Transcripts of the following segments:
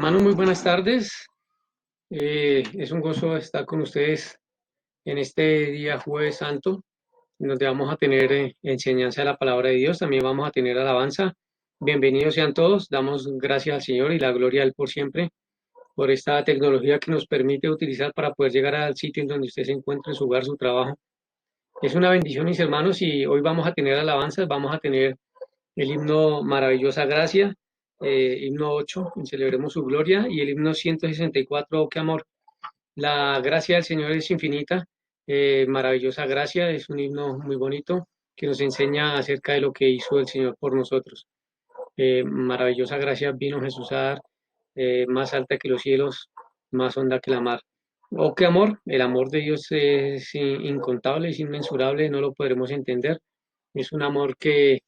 Hermanos, muy buenas tardes. Es un gozo estar con ustedes en este día Jueves Santo, donde vamos a tener enseñanza de la palabra de Dios, también vamos a tener alabanza. Bienvenidos sean todos, damos gracias al Señor y la gloria a Él por siempre, por esta tecnología que nos permite utilizar para poder llegar al sitio en donde usted se encuentre, en su hogar, su trabajo. Es una bendición, mis hermanos, y hoy vamos a tener alabanzas, vamos a tener el himno Maravillosa Gracia, himno 8, en Celebremos su Gloria, y el himno 164, Oh, qué amor. La gracia del Señor es infinita, maravillosa gracia, es un himno muy bonito que nos enseña acerca de lo que hizo el Señor por nosotros. Maravillosa gracia vino Jesús a dar, más alta que los cielos, más honda que la mar. Oh, qué amor, el amor de Dios es incontable, es inmensurable, no lo podremos entender. Es un amor que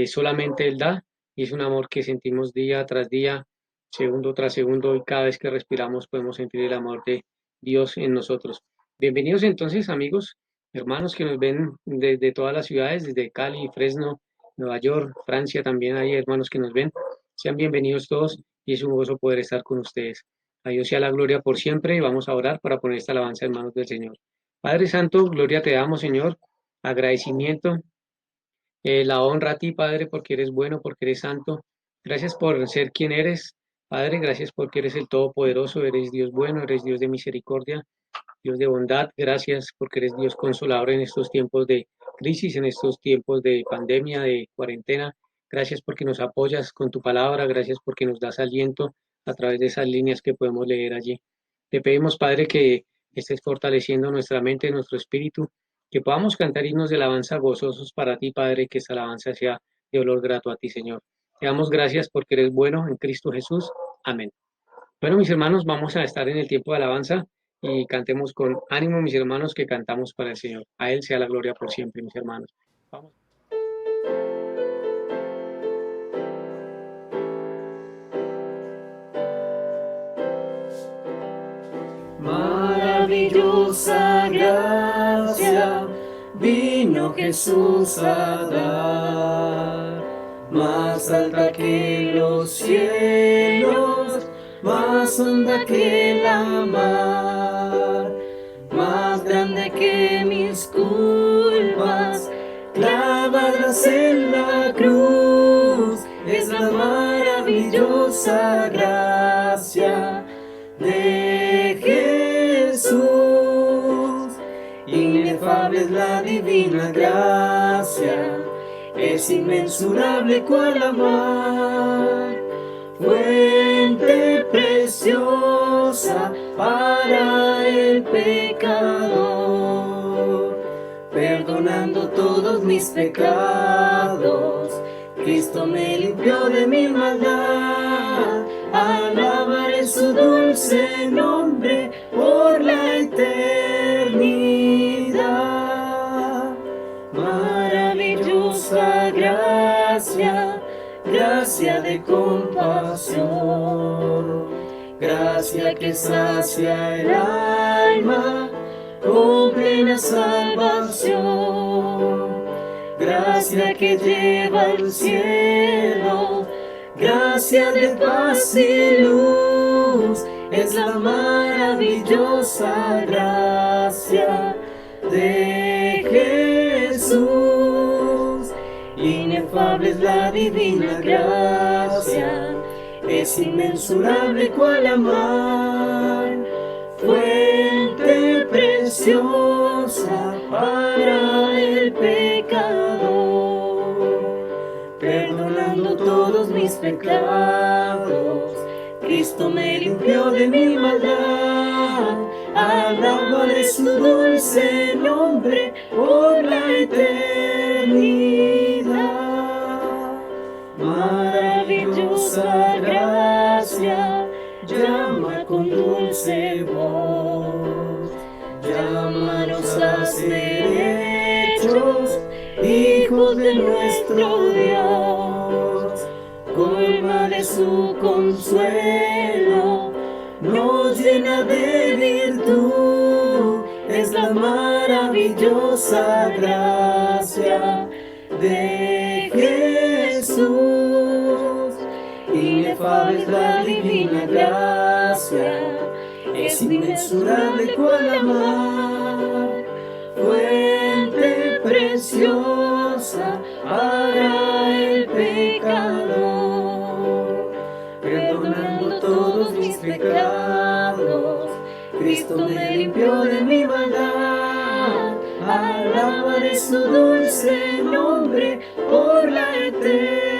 solamente Él da y es un amor que sentimos día tras día, segundo tras segundo y cada vez que respiramos podemos sentir el amor de Dios en nosotros. Bienvenidos entonces amigos, hermanos que nos ven desde todas las ciudades, desde Cali, Fresno, Nueva York, Francia, también hay hermanos que nos ven. Sean bienvenidos todos y es un gozo poder estar con ustedes. A Dios sea la gloria por siempre y vamos a orar para poner esta alabanza en manos del Señor. Padre Santo, gloria te damos, Señor, agradecimiento, la honra a ti, Padre, porque eres bueno, porque eres santo. Gracias por ser quien eres, Padre, gracias porque eres el Todopoderoso, eres Dios bueno, eres Dios de misericordia, Dios de bondad. Gracias porque eres Dios consolador en estos tiempos de crisis, en estos tiempos de pandemia, de cuarentena. Gracias porque nos apoyas con tu palabra, gracias porque nos das aliento a través de esas líneas que podemos leer allí. Te pedimos, Padre, que estés fortaleciendo nuestra mente, nuestro espíritu, que podamos cantar himnos de alabanza gozosos para ti, Padre, que esta alabanza sea de olor grato a ti, Señor. Te damos gracias porque eres bueno en Cristo Jesús. Amén. Bueno, mis hermanos, vamos a estar en el tiempo de alabanza y cantemos con ánimo, mis hermanos, que cantamos para el Señor. A Él sea la gloria por siempre, mis hermanos. Vamos. Maravillosa gracia vino Jesús a dar, más alta que los cielos, más honda que la mar, más grande que mis culpas, clavadas en la cruz, es la maravillosa gracia de Jesús. Inefable es la divina gracia, es inmensurable cual la mar, fuente preciosa para el pecador, perdonando todos mis pecados. Cristo me limpió de mi maldad, alabaré su dulce nombre por la eternidad. Maravillosa gracia, gracia de compasión, gracia que sacia el alma con plena salvación, gracia que lleva al cielo, gracia de paz y luz, es la maravillosa gracia de Jesús. Inefable es la divina gracia, es inmensurable cual la mar, fuente preciosa para el pecador, perdonando todos mis pecados. Cristo me limpió de mi maldad, alabaré su dulce nombre por la eternidad. Maravillosa gracia, llama con dulce voz, llámanos a ser hechos hijos de nuestro Dios, colma de su consuelo, nos llena de virtud, es la maravillosa gracia de Jesús. inefable es la divina gracia, es inmensurable cual la mar, fuente preciosa para el pecador, perdonando todos mis pecados, Cristo me limpió de mi maldad. Alabaré su dulce nombre por la eternidad.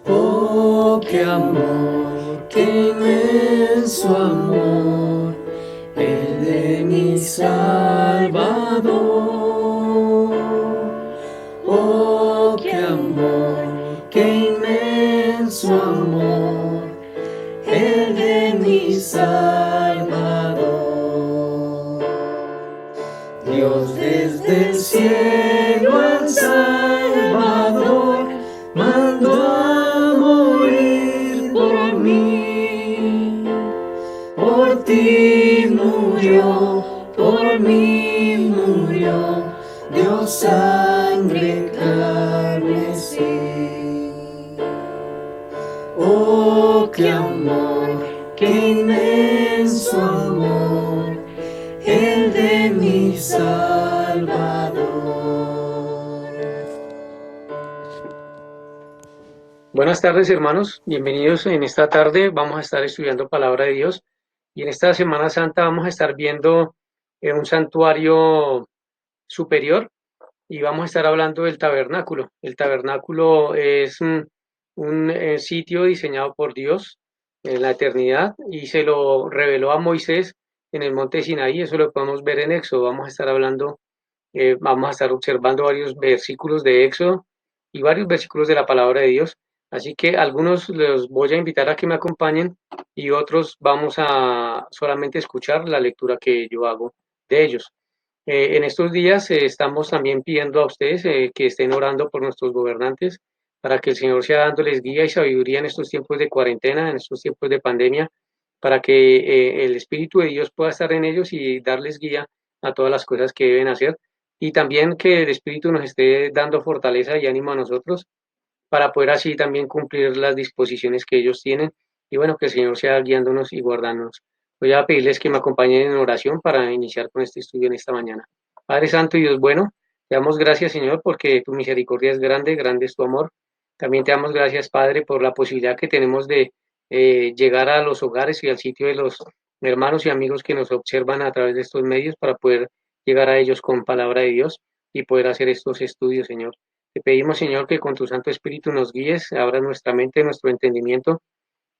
Oh, qué amor, qué inmenso amor, el de mi Salvador. Oh, qué amor, qué inmenso amor, el de mi Salvador. Dios desde el cielo al Salvador mandó a morir por mí. Por ti murió, por mí murió, dio sangre carmesí. Oh, qué amor, qué inmenso amor, el de mi Salvador. Buenas tardes, hermanos. Bienvenidos. En esta tarde vamos a estar estudiando Palabra de Dios y en esta Semana Santa vamos a estar viendo un santuario superior y vamos a estar hablando del tabernáculo. El tabernáculo es un sitio diseñado por Dios en la eternidad y se lo reveló a Moisés en el monte Sinaí. Eso lo podemos ver en Éxodo. Vamos a estar hablando, vamos a estar observando varios versículos de Éxodo y varios versículos de la palabra de Dios. Así que algunos los voy a invitar a que me acompañen y otros vamos a solamente escuchar la lectura que yo hago de ellos. En estos días estamos también pidiendo a ustedes que estén orando por nuestros gobernantes para que el Señor sea dándoles guía y sabiduría en estos tiempos de cuarentena, en estos tiempos de pandemia, para que el Espíritu de Dios pueda estar en ellos y darles guía a todas las cosas que deben hacer. Y también que el Espíritu nos esté dando fortaleza y ánimo a nosotros para poder así también cumplir las disposiciones que ellos tienen. Y bueno, que el Señor sea guiándonos y guardándonos. Voy a pedirles que me acompañen en oración para iniciar con este estudio en esta mañana. Padre Santo y Dios bueno, te damos gracias, Señor, porque tu misericordia es grande, grande es tu amor. También te damos gracias, Padre, por la posibilidad que tenemos de llegar a los hogares y al sitio de los hermanos y amigos que nos observan a través de estos medios para poder llegar a ellos con palabra de Dios y poder hacer estos estudios, Señor. Te pedimos, Señor, que con tu Santo Espíritu nos guíes, abras nuestra mente, nuestro entendimiento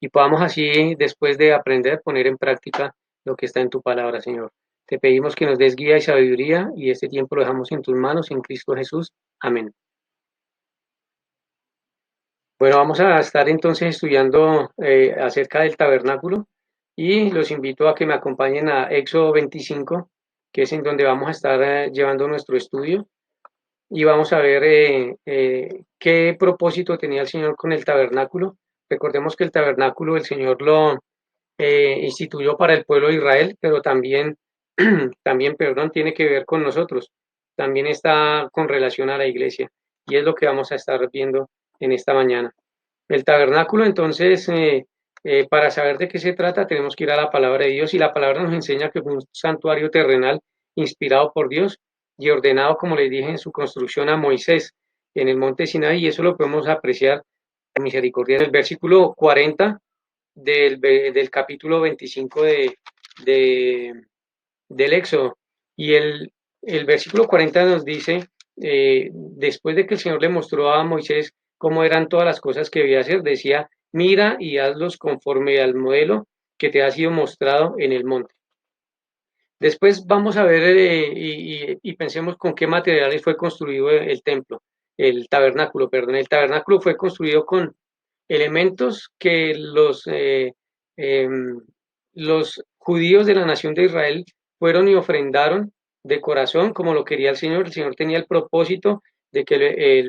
y podamos así, después de aprender, poner en práctica lo que está en tu palabra, Señor. Te pedimos que nos des guía y sabiduría y este tiempo lo dejamos en tus manos, en Cristo Jesús. Amén. Bueno, vamos a estar entonces estudiando acerca del tabernáculo y los invito a que me acompañen a Éxodo 25, que es en donde vamos a estar llevando nuestro estudio. Y vamos a ver qué propósito tenía el Señor con el tabernáculo. Recordemos que el tabernáculo el Señor lo instituyó para el pueblo de Israel, pero también, también, perdón, tiene que ver con nosotros. También está con relación a la iglesia. Y es lo que vamos a estar viendo en esta mañana. El tabernáculo, entonces, para saber de qué se trata, tenemos que ir a la palabra de Dios y la palabra nos enseña que fue un santuario terrenal inspirado por Dios y ordenado, como les dije, en su construcción a Moisés en el monte Sinaí, y eso lo podemos apreciar en misericordia en el versículo 40 del capítulo 25 de, del Éxodo. Y el versículo 40 nos dice, después de que el Señor le mostró a Moisés cómo eran todas las cosas que debía hacer, decía, mira y hazlos conforme al modelo que te ha sido mostrado en el monte. Después vamos a ver y pensemos con qué materiales fue construido el templo, el tabernáculo, perdón. El tabernáculo fue construido con elementos que eh, los judíos de la nación de Israel fueron y ofrendaron de corazón como lo quería el Señor. El Señor tenía el propósito de que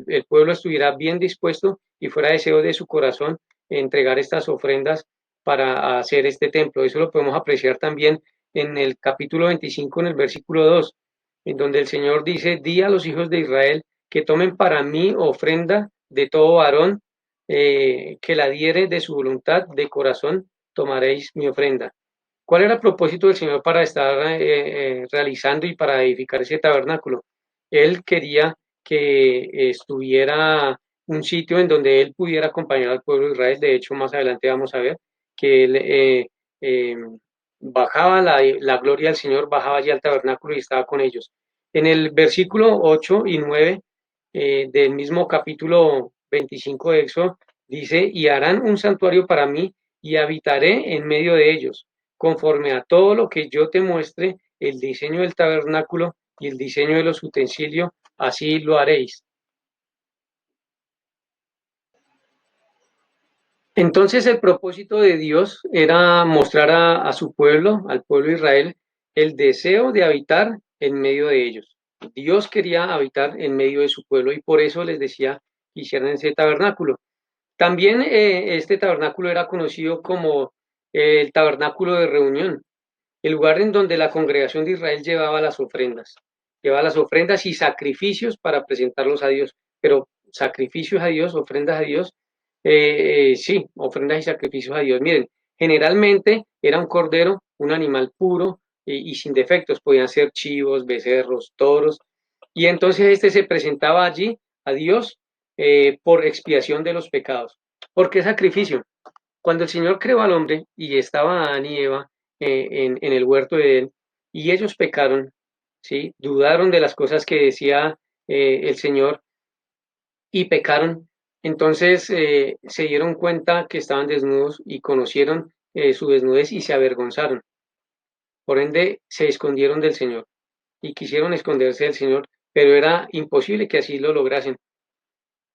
el pueblo estuviera bien dispuesto y fuera deseo de su corazón entregar estas ofrendas para hacer este templo. Eso lo podemos apreciar también en el capítulo 25, en el versículo 2, en donde el Señor dice: di a los hijos de Israel que tomen para mí ofrenda de todo varón, que la diere de su voluntad, de corazón tomaréis mi ofrenda. ¿Cuál era el propósito del Señor para estar realizando y para edificar ese tabernáculo? Él quería que estuviera un sitio en donde él pudiera acompañar al pueblo de Israel. De hecho, más adelante vamos a ver que él eh, bajaba la gloria del Señor, bajaba allí al tabernáculo y estaba con ellos. En el versículo 8 y 9 del mismo capítulo 25 de Éxodo, dice: y harán un santuario para mí y habitaré en medio de ellos, conforme a todo lo que yo te muestre, el diseño del tabernáculo y el diseño de los utensilios, así lo haréis. Entonces el propósito de Dios era mostrar a su pueblo, al pueblo de Israel, el deseo de habitar en medio de ellos. Dios quería habitar en medio de su pueblo y por eso les decía que hicieran ese tabernáculo. También este tabernáculo era conocido como el tabernáculo de reunión, el lugar en donde la congregación de Israel llevaba las ofrendas y sacrificios para presentarlos a Dios, pero sacrificios a Dios, ofrendas a Dios, sí, ofrendas y sacrificios a Dios. Miren, generalmente era un cordero, un animal puro y sin defectos, podían ser chivos, becerros, toros, y entonces este se presentaba allí a Dios por expiación de los pecados. ¿Por qué sacrificio? Cuando el Señor creó al hombre y estaba Adán y Eva en el huerto de Edén, y ellos pecaron, ¿sí? Dudaron de las cosas que decía el Señor y pecaron, entonces se dieron cuenta que estaban desnudos y conocieron su desnudez y se avergonzaron. Por ende, se escondieron del Señor y quisieron esconderse del Señor, pero era imposible que así lo lograsen.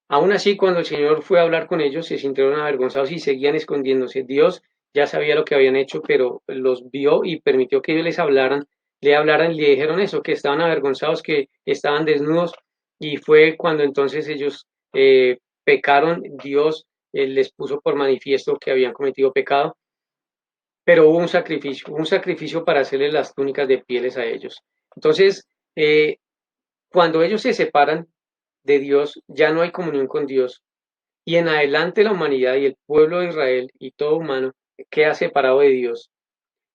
Aún así, cuando el Señor fue a hablar con ellos, se sintieron avergonzados y seguían escondiéndose. Dios ya sabía lo que habían hecho, pero los vio y permitió que ellos le hablaran y le dijeron eso, que estaban avergonzados, que estaban desnudos. Y fue cuando entonces ellos pecaron. Dios les puso por manifiesto que habían cometido pecado, pero hubo un sacrificio para hacerles las túnicas de pieles a ellos. Entonces, eh, cuando ellos se separan de Dios, ya no hay comunión con Dios, y en adelante la humanidad y el pueblo de Israel y todo humano queda separado de Dios.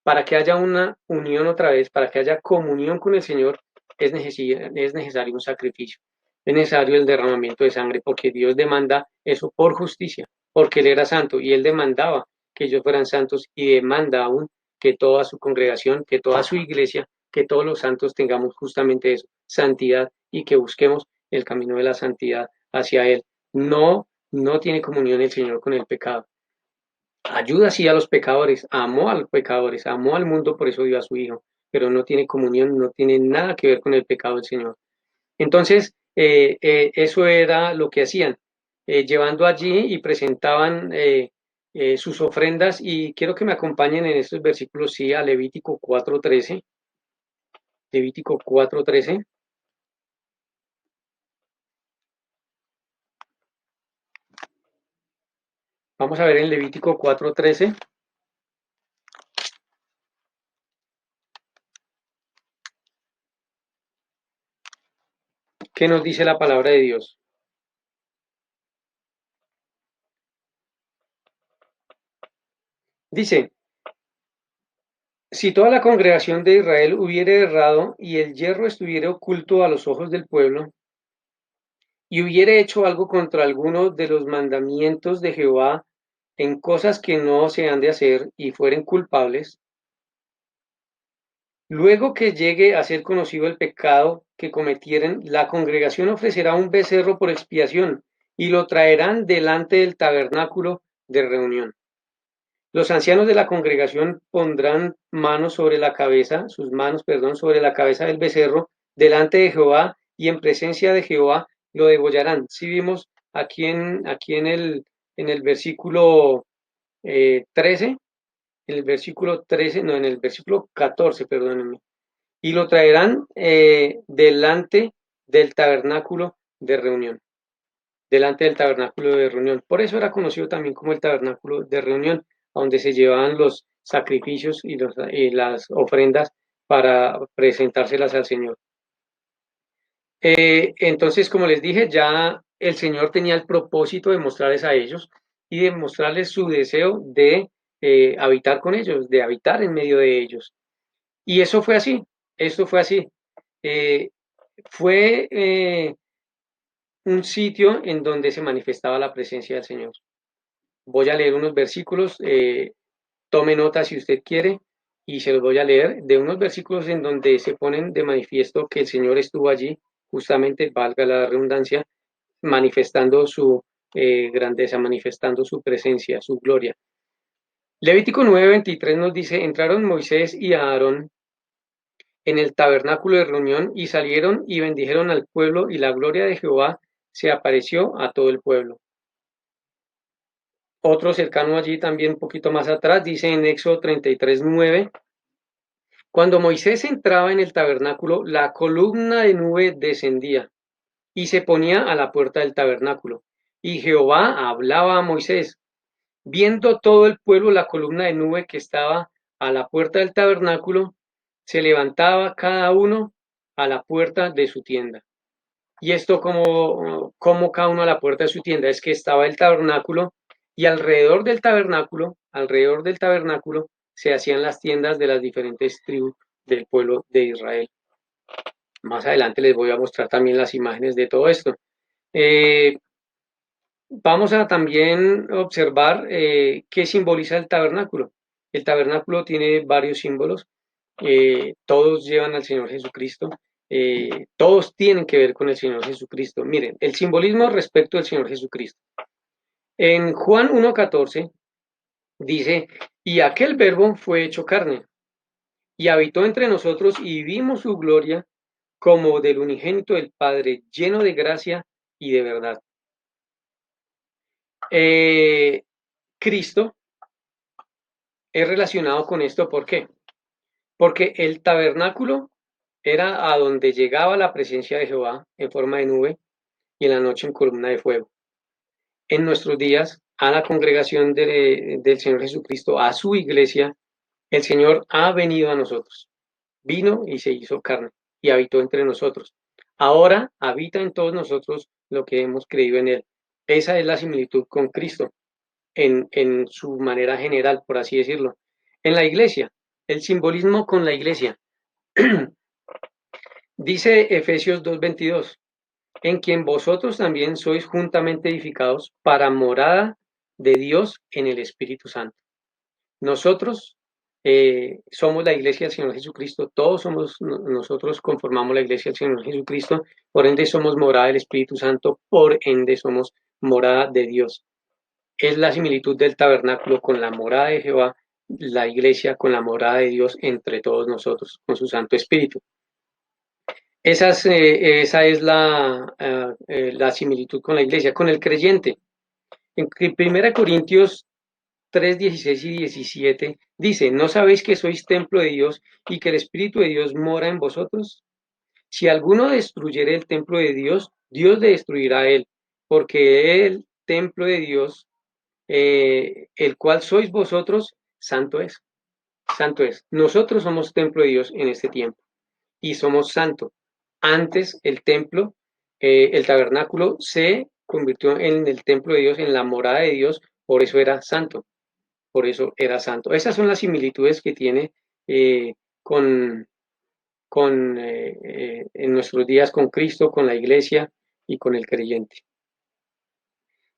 Para que haya una unión otra vez, para que haya comunión con el Señor, es necesario un sacrificio. Es necesario el derramamiento de sangre, porque Dios demanda eso por justicia, porque Él era santo y Él demandaba que ellos fueran santos y demanda aún que toda su congregación, que toda su iglesia, que todos los santos tengamos justamente eso, santidad, y que busquemos el camino de la santidad hacia Él. No tiene comunión el Señor con el pecado. Ayuda sí a los pecadores, amó a los pecadores, amó al mundo, por eso dio a su Hijo, pero no tiene comunión, no tiene nada que ver con el pecado del Señor. Entonces, eso era lo que hacían, llevando allí y presentaban sus ofrendas, y quiero que me acompañen en estos versículos, sí, a Levítico 4:13. Levítico 4:13. Vamos a ver en Levítico 4:13 qué nos dice la palabra de Dios. Dice: si toda la congregación de Israel hubiere errado y el yerro estuviere oculto a los ojos del pueblo, y hubiere hecho algo contra alguno de los mandamientos de Jehová en cosas que no se han de hacer y fueren culpables, luego que llegue a ser conocido el pecado que cometieren, la congregación ofrecerá un becerro por expiación y lo traerán delante del tabernáculo de reunión. Los ancianos de la congregación pondrán manos sobre la cabeza, sus manos, perdón, sobre la cabeza del becerro delante de Jehová, y en presencia de Jehová lo degollarán. Si vimos aquí en el versículo 13, en el versículo 13, no, en el versículo 14, perdónenme, y lo traerán delante del tabernáculo de reunión, delante del tabernáculo de reunión. Por eso era conocido también como el tabernáculo de reunión, donde se llevaban los sacrificios y las ofrendas para presentárselas al Señor. Entonces, como les dije, ya el Señor tenía el propósito de mostrarles a ellos y de mostrarles su deseo de habitar con ellos, de habitar en medio de ellos. Y eso fue así, esto fue así. Eh, fue un sitio en donde se manifestaba la presencia del Señor. Voy a leer unos versículos, tome nota si usted quiere, y se los voy a leer, de unos versículos en donde se ponen de manifiesto que el Señor estuvo allí, justamente, valga la redundancia, manifestando su grandeza, manifestando su presencia, su gloria. Levítico 9:23 nos dice, entraron Moisés y Aarón en el tabernáculo de reunión y salieron y bendijeron al pueblo y la gloria de Jehová se apareció a todo el pueblo. Otro cercano allí también un poquito más atrás dice en Éxodo 33:9, cuando Moisés entraba en el tabernáculo, la columna de nube descendía y se ponía a la puerta del tabernáculo. Y Jehová hablaba a Moisés. Viendo todo el pueblo la columna de nube que estaba a la puerta del tabernáculo, se levantaba cada uno a la puerta de su tienda. Y esto como cada uno a la puerta de su tienda, es que estaba el tabernáculo y alrededor del tabernáculo se hacían las tiendas de las diferentes tribus del pueblo de Israel. Más adelante les voy a mostrar también las imágenes de todo esto. Eh, Vamos a también observar qué simboliza el tabernáculo. El tabernáculo tiene varios símbolos, todos llevan al Señor Jesucristo, todos tienen que ver con el Señor Jesucristo. Miren, el simbolismo respecto al Señor Jesucristo. En Juan 1:14 dice, y aquel verbo fue hecho carne y habitó entre nosotros y vimos su gloria como del unigénito del Padre, lleno de gracia y de verdad. Cristo es relacionado con esto, ¿por qué? Porque el tabernáculo era a donde llegaba la presencia de Jehová en forma de nube y en la noche en columna de fuego. En nuestros días, a la congregación del Señor Jesucristo, a su iglesia, el Señor ha venido a nosotros. Vino y se hizo carne y habitó entre nosotros. Ahora habita en todos nosotros lo que hemos creído en Él. Esa es la similitud con Cristo en su manera general, por así decirlo. En la iglesia, el simbolismo con la iglesia. Dice Efesios 2:22, en quien vosotros también sois juntamente edificados para morada de Dios en el Espíritu Santo. Nosotros somos la iglesia del Señor Jesucristo, todos somos nosotros conformamos la iglesia del Señor Jesucristo, por ende somos morada del Espíritu Santo, por ende somos morada de Dios. Es la similitud del tabernáculo con la morada de Jehová, la iglesia con la morada de Dios entre todos nosotros, con su Santo Espíritu. Esa es la similitud con la iglesia, con el creyente. En 1 Corintios 3, 16 y 17 dice, ¿no sabéis que sois templo de Dios y que el Espíritu de Dios mora en vosotros? Si alguno destruyere el templo de Dios, Dios le destruirá a él, porque el templo de Dios, el cual sois vosotros, santo es. Santo es. Nosotros somos templo de Dios en este tiempo y somos santo. Antes el templo, el tabernáculo se convirtió en el templo de Dios, en la morada de Dios, por eso era santo, por eso era santo. Esas son las similitudes que tiene con, en nuestros días con Cristo, con la iglesia y con el creyente.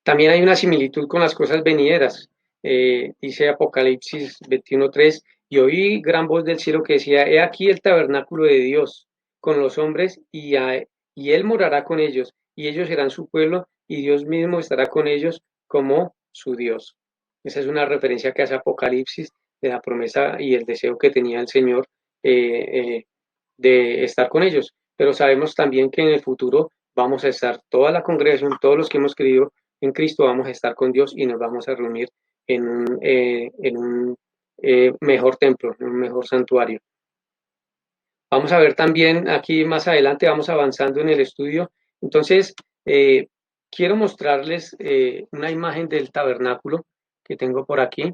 También hay una similitud con las cosas venideras. Dice Apocalipsis 21:3, y oí gran voz del cielo que decía, he aquí el tabernáculo de Dios con los hombres y él morará con ellos y ellos serán su pueblo y Dios mismo estará con ellos como su Dios. Esa es una referencia que hace Apocalipsis de la promesa y el deseo que tenía el Señor de estar con ellos. Pero sabemos también que en el futuro vamos a estar toda la congregación, todos los que hemos creído en Cristo, vamos a estar con Dios y nos vamos a reunir en un mejor templo, en un mejor santuario. Vamos a ver también aquí más adelante, vamos avanzando en el estudio. Entonces, Eh, Quiero mostrarles una imagen del tabernáculo que tengo por aquí,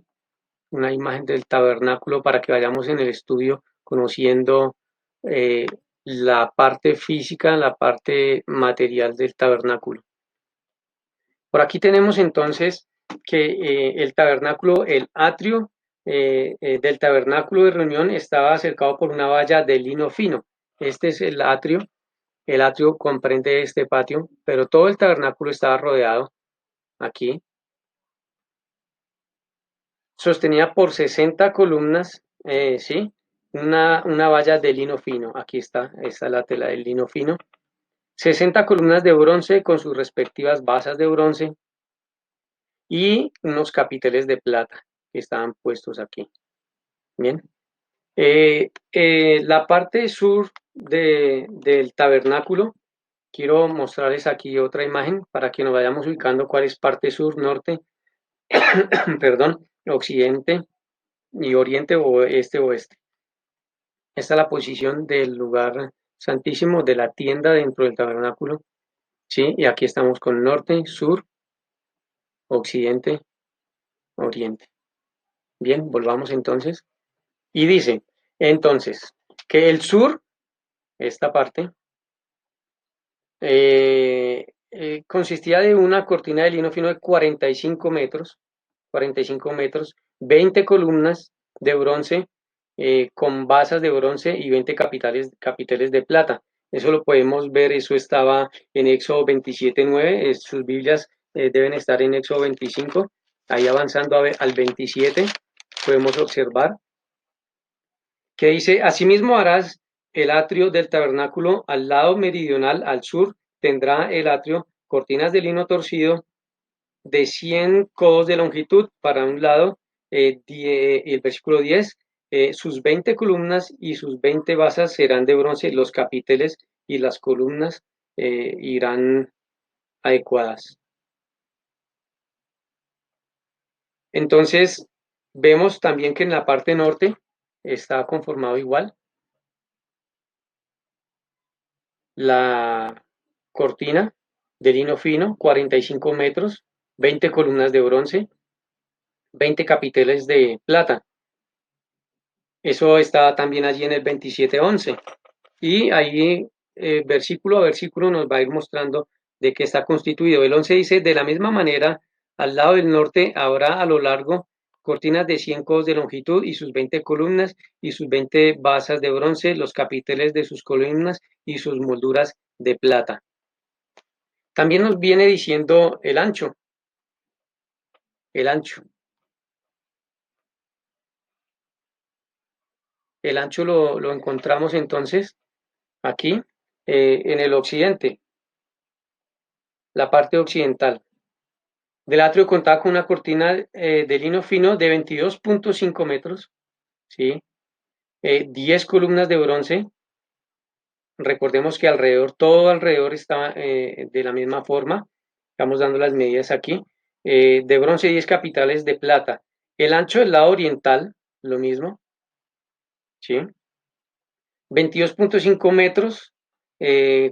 una imagen del tabernáculo para que vayamos en el estudio conociendo eh, la parte física, la parte material del tabernáculo. Por aquí tenemos entonces que el tabernáculo, el atrio del tabernáculo de reunión estaba cercado por una valla de lino fino. Este es el atrio. El atrio comprende este patio, pero todo el tabernáculo estaba rodeado aquí, sostenida por 60 columnas, ¿sí? Una valla de lino fino. Aquí está, esta es la tela del lino fino. 60 columnas de bronce con sus respectivas basas de bronce y unos capiteles de plata que estaban puestos aquí. Bien. La parte sur del tabernáculo, quiero mostrarles aquí otra imagen para que nos vayamos ubicando cuál es parte sur, norte, perdón, occidente y oriente o este oeste. Esta es la posición del lugar santísimo de la tienda dentro del tabernáculo, ¿sí? Y aquí estamos con norte, sur, occidente, oriente. Bien, volvamos entonces. Y dice, entonces, que el sur, esta parte, consistía de una cortina de lino fino de 45 metros, 20 columnas de bronce con basas de bronce y 20 capiteles de plata. Eso lo podemos ver, eso estaba en Éxodo 27:9, sus Biblias deben estar en Éxodo 25, ahí avanzando al 27 podemos observar que dice, asimismo harás el atrio del tabernáculo al lado meridional, al sur, tendrá el atrio cortinas de lino torcido de 100 codos de longitud para un lado, el versículo 10, sus 20 columnas y sus 20 basas serán de bronce, los capiteles y las columnas irán adecuadas. Entonces, vemos también que en la parte norte está conformado igual. La cortina de lino fino, 45 metros, 20 columnas de bronce, 20 capiteles de plata. Eso está también allí en el 27:11. Y ahí, versículo a versículo, nos va a ir mostrando de qué está constituido. El 11 dice, de la misma manera, al lado del norte habrá a lo largo cortinas de 100 codos de longitud y sus 20 columnas y sus 20 basas de bronce, los capiteles de sus columnas y sus molduras de plata. También nos viene diciendo el ancho, el ancho. El ancho lo encontramos entonces aquí en el occidente, la parte occidental. Del atrio contaba con una cortina de lino fino de 22.5 metros, ¿sí? 10 columnas de bronce. Recordemos que alrededor, todo alrededor está de la misma forma. Estamos dando las medidas aquí. De bronce, 10 capiteles de plata. El ancho del lado oriental, lo mismo, ¿sí? 22.5 metros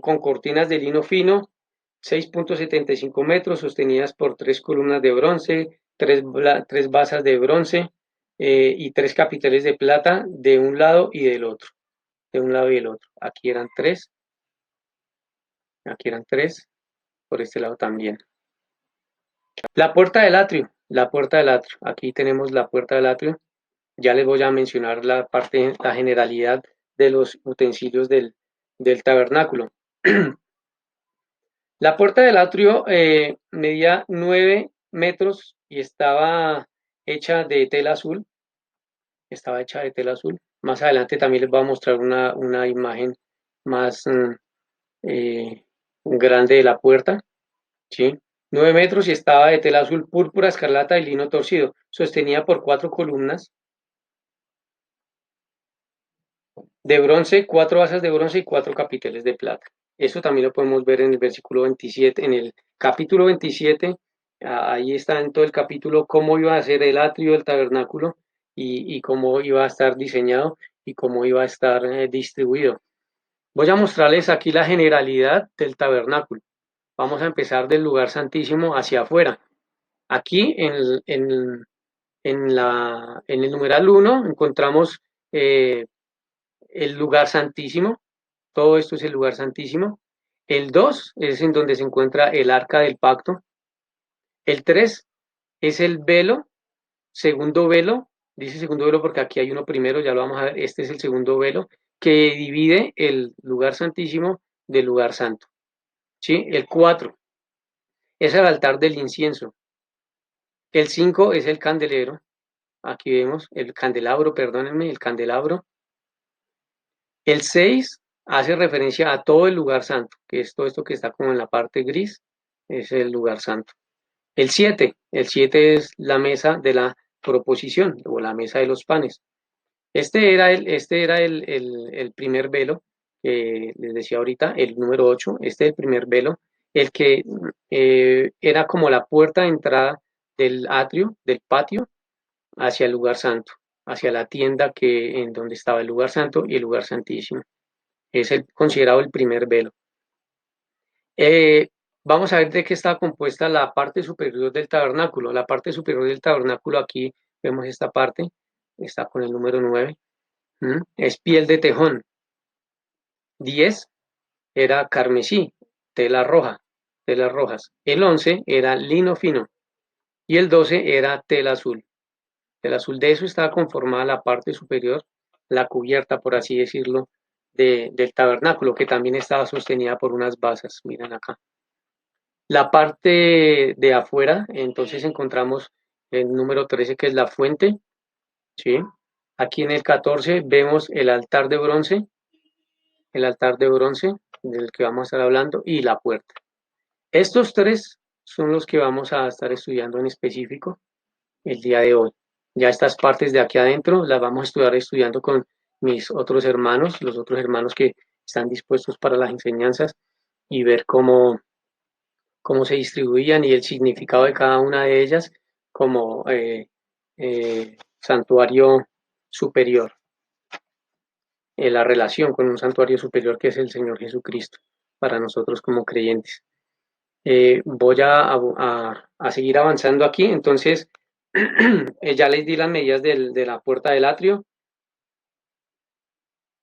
con cortinas de lino fino, 6.75 metros sostenidas por 3 columnas de bronce, 3 basas de bronce y 3 capiteles de plata de un lado y del otro, de un lado y del otro. Aquí eran 3, por este lado también. La puerta del atrio, aquí tenemos la puerta del atrio. Ya les voy a mencionar la generalidad de los utensilios del tabernáculo. La puerta del atrio medía 9 metros y estaba hecha de tela azul. Más adelante también les voy a mostrar una imagen más eh, grande de la puerta. ¿Sí? 9 metros y estaba de tela azul púrpura, escarlata y lino torcido, sostenida por 4 columnas de bronce, 4 basas de bronce y 4 capiteles de plata. Eso también lo podemos ver en el versículo 27, en el capítulo 27, ahí está en todo el capítulo cómo iba a ser el atrio del tabernáculo y cómo iba a estar diseñado y cómo iba a estar distribuido. Voy a mostrarles aquí la generalidad del tabernáculo. Vamos a empezar del lugar santísimo hacia afuera. Aquí en el numeral 1 encontramos el lugar santísimo. Todo esto es el lugar santísimo. El 2 es en donde se encuentra el arca del pacto. El 3 es el velo, segundo velo. Dice segundo velo porque aquí hay uno primero, ya lo vamos a ver. Este es el segundo velo que divide el lugar santísimo del lugar santo. ¿Sí? El 4 es el altar del incienso. El 5 es el candelero. Aquí vemos el candelabro, perdónenme, el candelabro. El 6 hace referencia a todo el lugar santo, que es todo esto que está como en la parte gris, es el lugar santo. El siete es la mesa de la proposición o la mesa de los panes. Este era el primer velo que les decía ahorita, el número 8. Este es el primer velo, el que era como la puerta de entrada del atrio, del patio, hacia el lugar santo, hacia la tienda en donde estaba el lugar santo y el lugar santísimo. Es considerado el primer velo. Eh, Vamos a ver de qué está compuesta la parte superior del tabernáculo. La parte superior del tabernáculo, aquí vemos esta parte, está con el número 9. Es piel de tejón. 10 era carmesí, tela roja, telas rojas. El 11 era lino fino y el 12 era tela azul. Tela azul, de eso estaba conformada la parte superior, la cubierta, por así decirlo, del tabernáculo, que también estaba sostenida por unas basas. Miren acá. La parte de afuera, entonces encontramos el número 13 que es la fuente, ¿sí? Aquí en el 14 vemos el altar de bronce del que vamos a estar hablando y la puerta. Estos tres son los que vamos a estar estudiando en específico el día de hoy. Ya estas partes de aquí adentro las vamos a estudiar estudiando con mis otros hermanos, los otros hermanos que están dispuestos para las enseñanzas y ver cómo se distribuían y el significado de cada una de ellas como santuario superior, la relación con un santuario superior que es el Señor Jesucristo para nosotros como creyentes. Voy a seguir avanzando aquí, entonces ya les di las medidas de la puerta del atrio.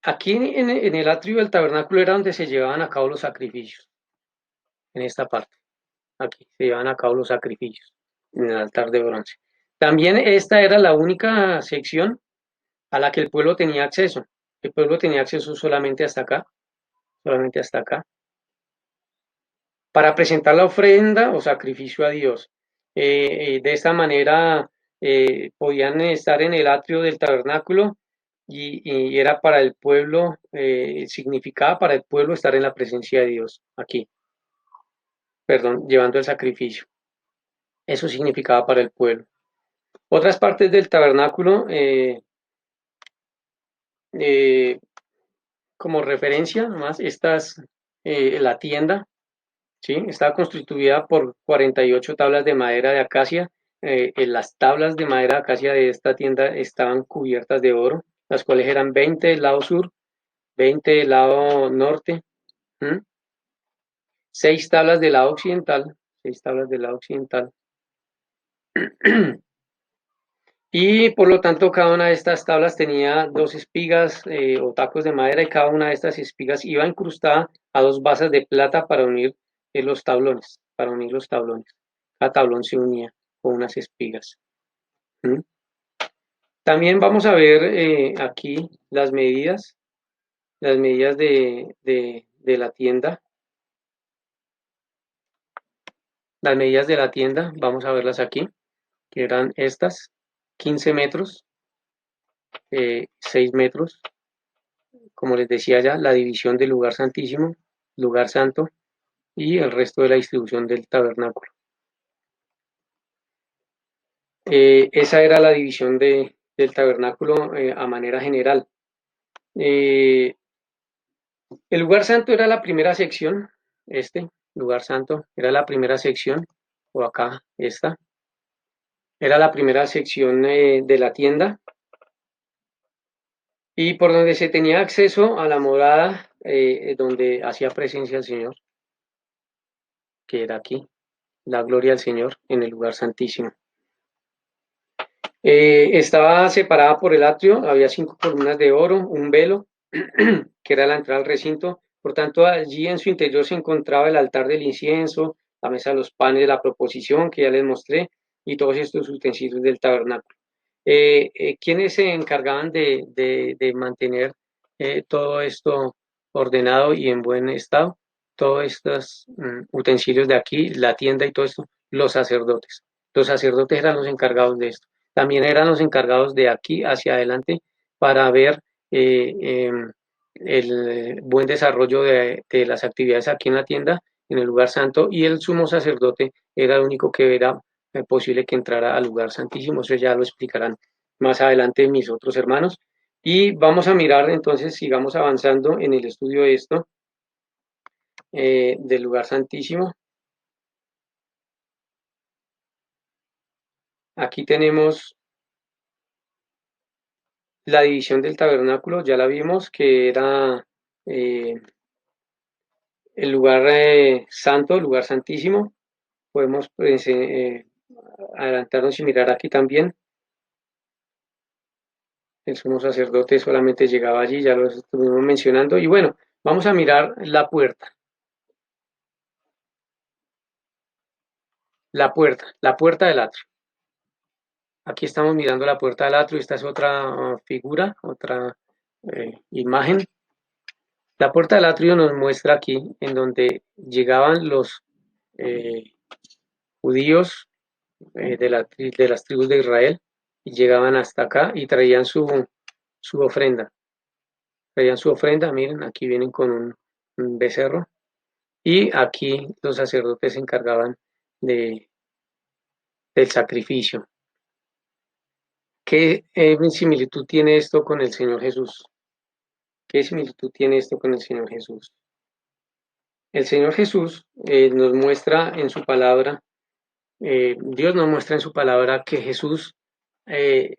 Aquí en el atrio del tabernáculo era donde se llevaban a cabo los sacrificios, en esta parte. Aquí se llevan a cabo los sacrificios en el altar de bronce. También esta era la única sección a la que el pueblo tenía acceso. El pueblo tenía acceso solamente hasta acá, para presentar la ofrenda o sacrificio a Dios. De esta manera podían estar en el atrio del tabernáculo y era para el pueblo, significaba para el pueblo estar en la presencia de Dios, aquí, perdón, llevando el sacrificio. Eso significaba para el pueblo. Otras partes del tabernáculo, eh, como referencia, más la tienda, ¿sí? Estaba constituida por 48 tablas de madera de acacia. En las tablas de madera de acacia de esta tienda estaban cubiertas de oro, las cuales eran 20 del lado sur, 20 del lado norte, ¿m? 6 tablas del lado occidental, 6 tablas del lado occidental. Y por lo tanto, cada una de estas tablas tenía dos espigas o tacos de madera y cada una de estas espigas iba incrustada a dos basas de plata para unir los tablones, para unir los tablones. Cada tablón se unía con unas espigas. ¿Mm? También vamos a ver aquí las medidas de la tienda. Las medidas de la tienda, vamos a verlas aquí, que eran estas, 15 metros, 6 metros, como les decía ya, la división del lugar santísimo, lugar santo y el resto de la distribución del tabernáculo. Esa era la división del tabernáculo a manera general. El lugar santo era la primera sección, este lugar santo era la primera sección, o acá esta, era la primera sección de la tienda y por donde se tenía acceso a la morada donde hacía presencia el Señor, que era aquí, la gloria del Señor en el lugar santísimo. Estaba separada por el atrio, había 5 columnas de oro, un velo, que era la entrada al recinto. Por tanto, allí en su interior se encontraba el altar del incienso, la mesa de los panes de la proposición, que ya les mostré, y todos estos utensilios del tabernáculo. ¿Quiénes se encargaban de mantener todo esto ordenado y en buen estado? Todos estos utensilios de aquí, la tienda y todo esto, los sacerdotes. Los sacerdotes eran los encargados de esto. También eran los encargados de aquí hacia adelante para ver eh, eh, el buen desarrollo de las actividades aquí en la tienda, en el lugar santo, y el sumo sacerdote era el único que era posible que entrara al lugar santísimo. Eso ya lo explicarán más adelante mis otros hermanos. Y vamos a mirar entonces, sigamos avanzando en el estudio de esto, del lugar santísimo. Aquí tenemos la división del tabernáculo, ya la vimos, que era eh, el lugar santo, el lugar santísimo. Podemos pues, adelantarnos y mirar aquí también. El sumo sacerdote solamente llegaba allí, ya lo estuvimos mencionando. Y bueno, vamos a mirar la puerta del atrio. Aquí estamos mirando la puerta del atrio. Esta es otra figura, otra imagen. La puerta del atrio nos muestra aquí en donde llegaban los eh, judíos de las tribus de Israel y llegaban hasta acá y traían su ofrenda. Traían su ofrenda, miren, aquí vienen con un becerro y aquí los sacerdotes se encargaban de, del sacrificio. ¿Qué similitud tiene esto con el Señor Jesús? ¿Qué similitud tiene esto con el Señor Jesús? El Señor Jesús nos muestra en su palabra, Dios nos muestra en su palabra que Jesús eh,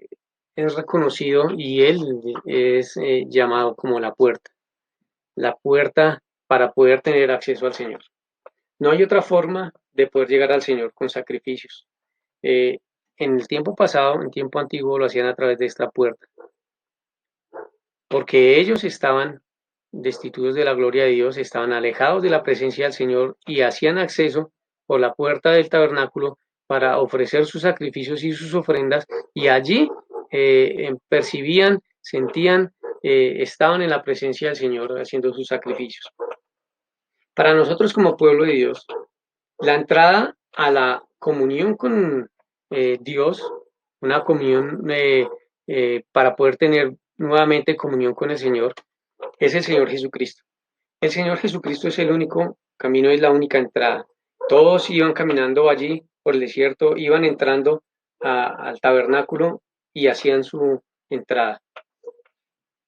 es reconocido y Él es llamado como la puerta para poder tener acceso al Señor. No hay otra forma de poder llegar al Señor con sacrificios. Eh, en el tiempo pasado, en tiempo antiguo, lo hacían a través de esta puerta, porque ellos estaban destituidos de la gloria de Dios, estaban alejados de la presencia del Señor y hacían acceso por la puerta del tabernáculo para ofrecer sus sacrificios y sus ofrendas, y allí percibían, sentían, estaban en la presencia del Señor haciendo sus sacrificios. Para nosotros como pueblo de Dios, la entrada a la comunión con Dios, una comunión para poder tener nuevamente comunión con el Señor, es el Señor Jesucristo. El Señor Jesucristo es el único camino, es la única entrada. Todos iban caminando allí por el desierto, iban entrando al tabernáculo y hacían su entrada.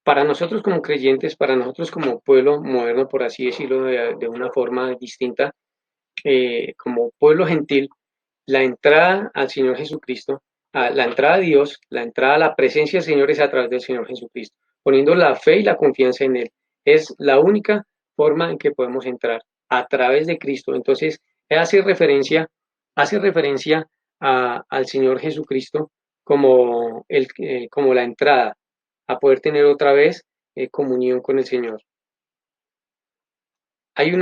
Para nosotros como creyentes, para nosotros como pueblo moderno, por así decirlo de una forma distinta, como pueblo gentil, la entrada al Señor Jesucristo, la entrada a Dios, la entrada a la presencia del Señor es a través del Señor Jesucristo, poniendo la fe y la confianza en Él. Es la única forma en que podemos entrar, a través de Cristo. Entonces, hace referencia al Señor Jesucristo como, como la entrada, a poder tener otra vez comunión con el Señor. Hay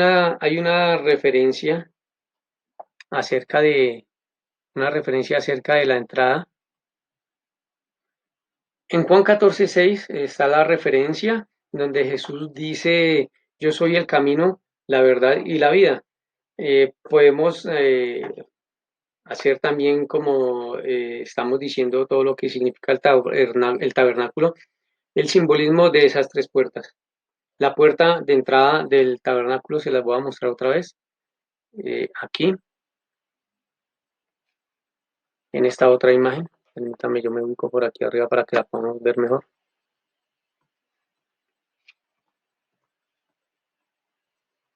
acerca de, una referencia acerca de la entrada. En Juan 14:6 está la referencia donde Jesús dice, yo soy el camino, la verdad y la vida. Podemos hacer también como estamos diciendo todo lo que significa el tabernáculo, el simbolismo de esas tres puertas. La puerta de entrada del tabernáculo se las voy a mostrar otra vez, aquí, en esta otra imagen. Permítame, yo me ubico por aquí arriba para que la podamos ver mejor.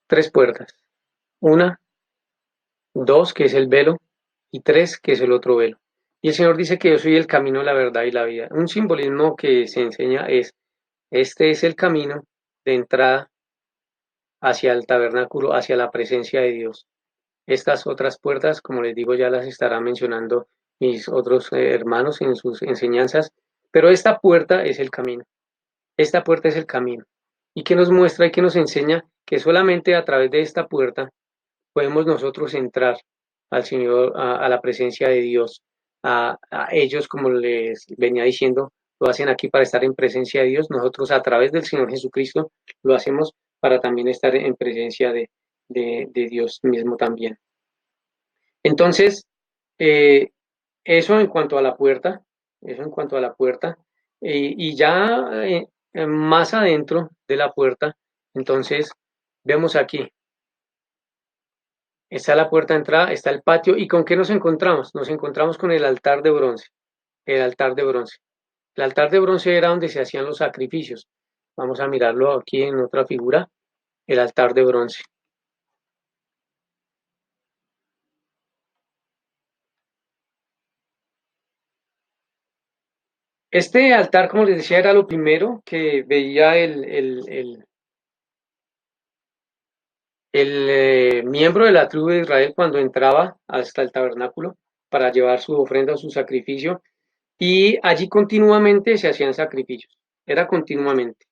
Tres puertas. Una, dos, que es el velo, y tres, que es el otro velo. Y el Señor dice que yo soy el camino, la verdad y la vida. Un simbolismo que se enseña es, este es el camino de entrada hacia el tabernáculo, hacia la presencia de Dios. Estas otras puertas, como les digo, ya las estarán mencionando mis otros hermanos en sus enseñanzas, pero esta puerta es el camino. Esta puerta es el camino. ¿Y qué nos muestra y qué nos enseña? Que solamente a través de esta puerta podemos nosotros entrar al Señor, a la presencia de Dios. A ellos, como les venía diciendo, lo hacen aquí para estar en presencia de Dios. Nosotros a través del Señor Jesucristo lo hacemos para también estar en presencia de Dios mismo también. Entonces, eh, eso en cuanto a la puerta, eso en cuanto a la puerta, y ya más adentro de la puerta, entonces vemos aquí, está la puerta de entrada, está el patio, ¿y con qué nos encontramos? Nos encontramos con el altar de bronce, el altar de bronce. El altar de bronce era donde se hacían los sacrificios. Vamos a mirarlo aquí en otra figura, el altar de bronce. Este altar, como les decía, era lo primero que veía el miembro de la tribu de Israel cuando entraba hasta el tabernáculo para llevar su ofrenda o su sacrificio, y allí continuamente se hacían sacrificios, era continuamente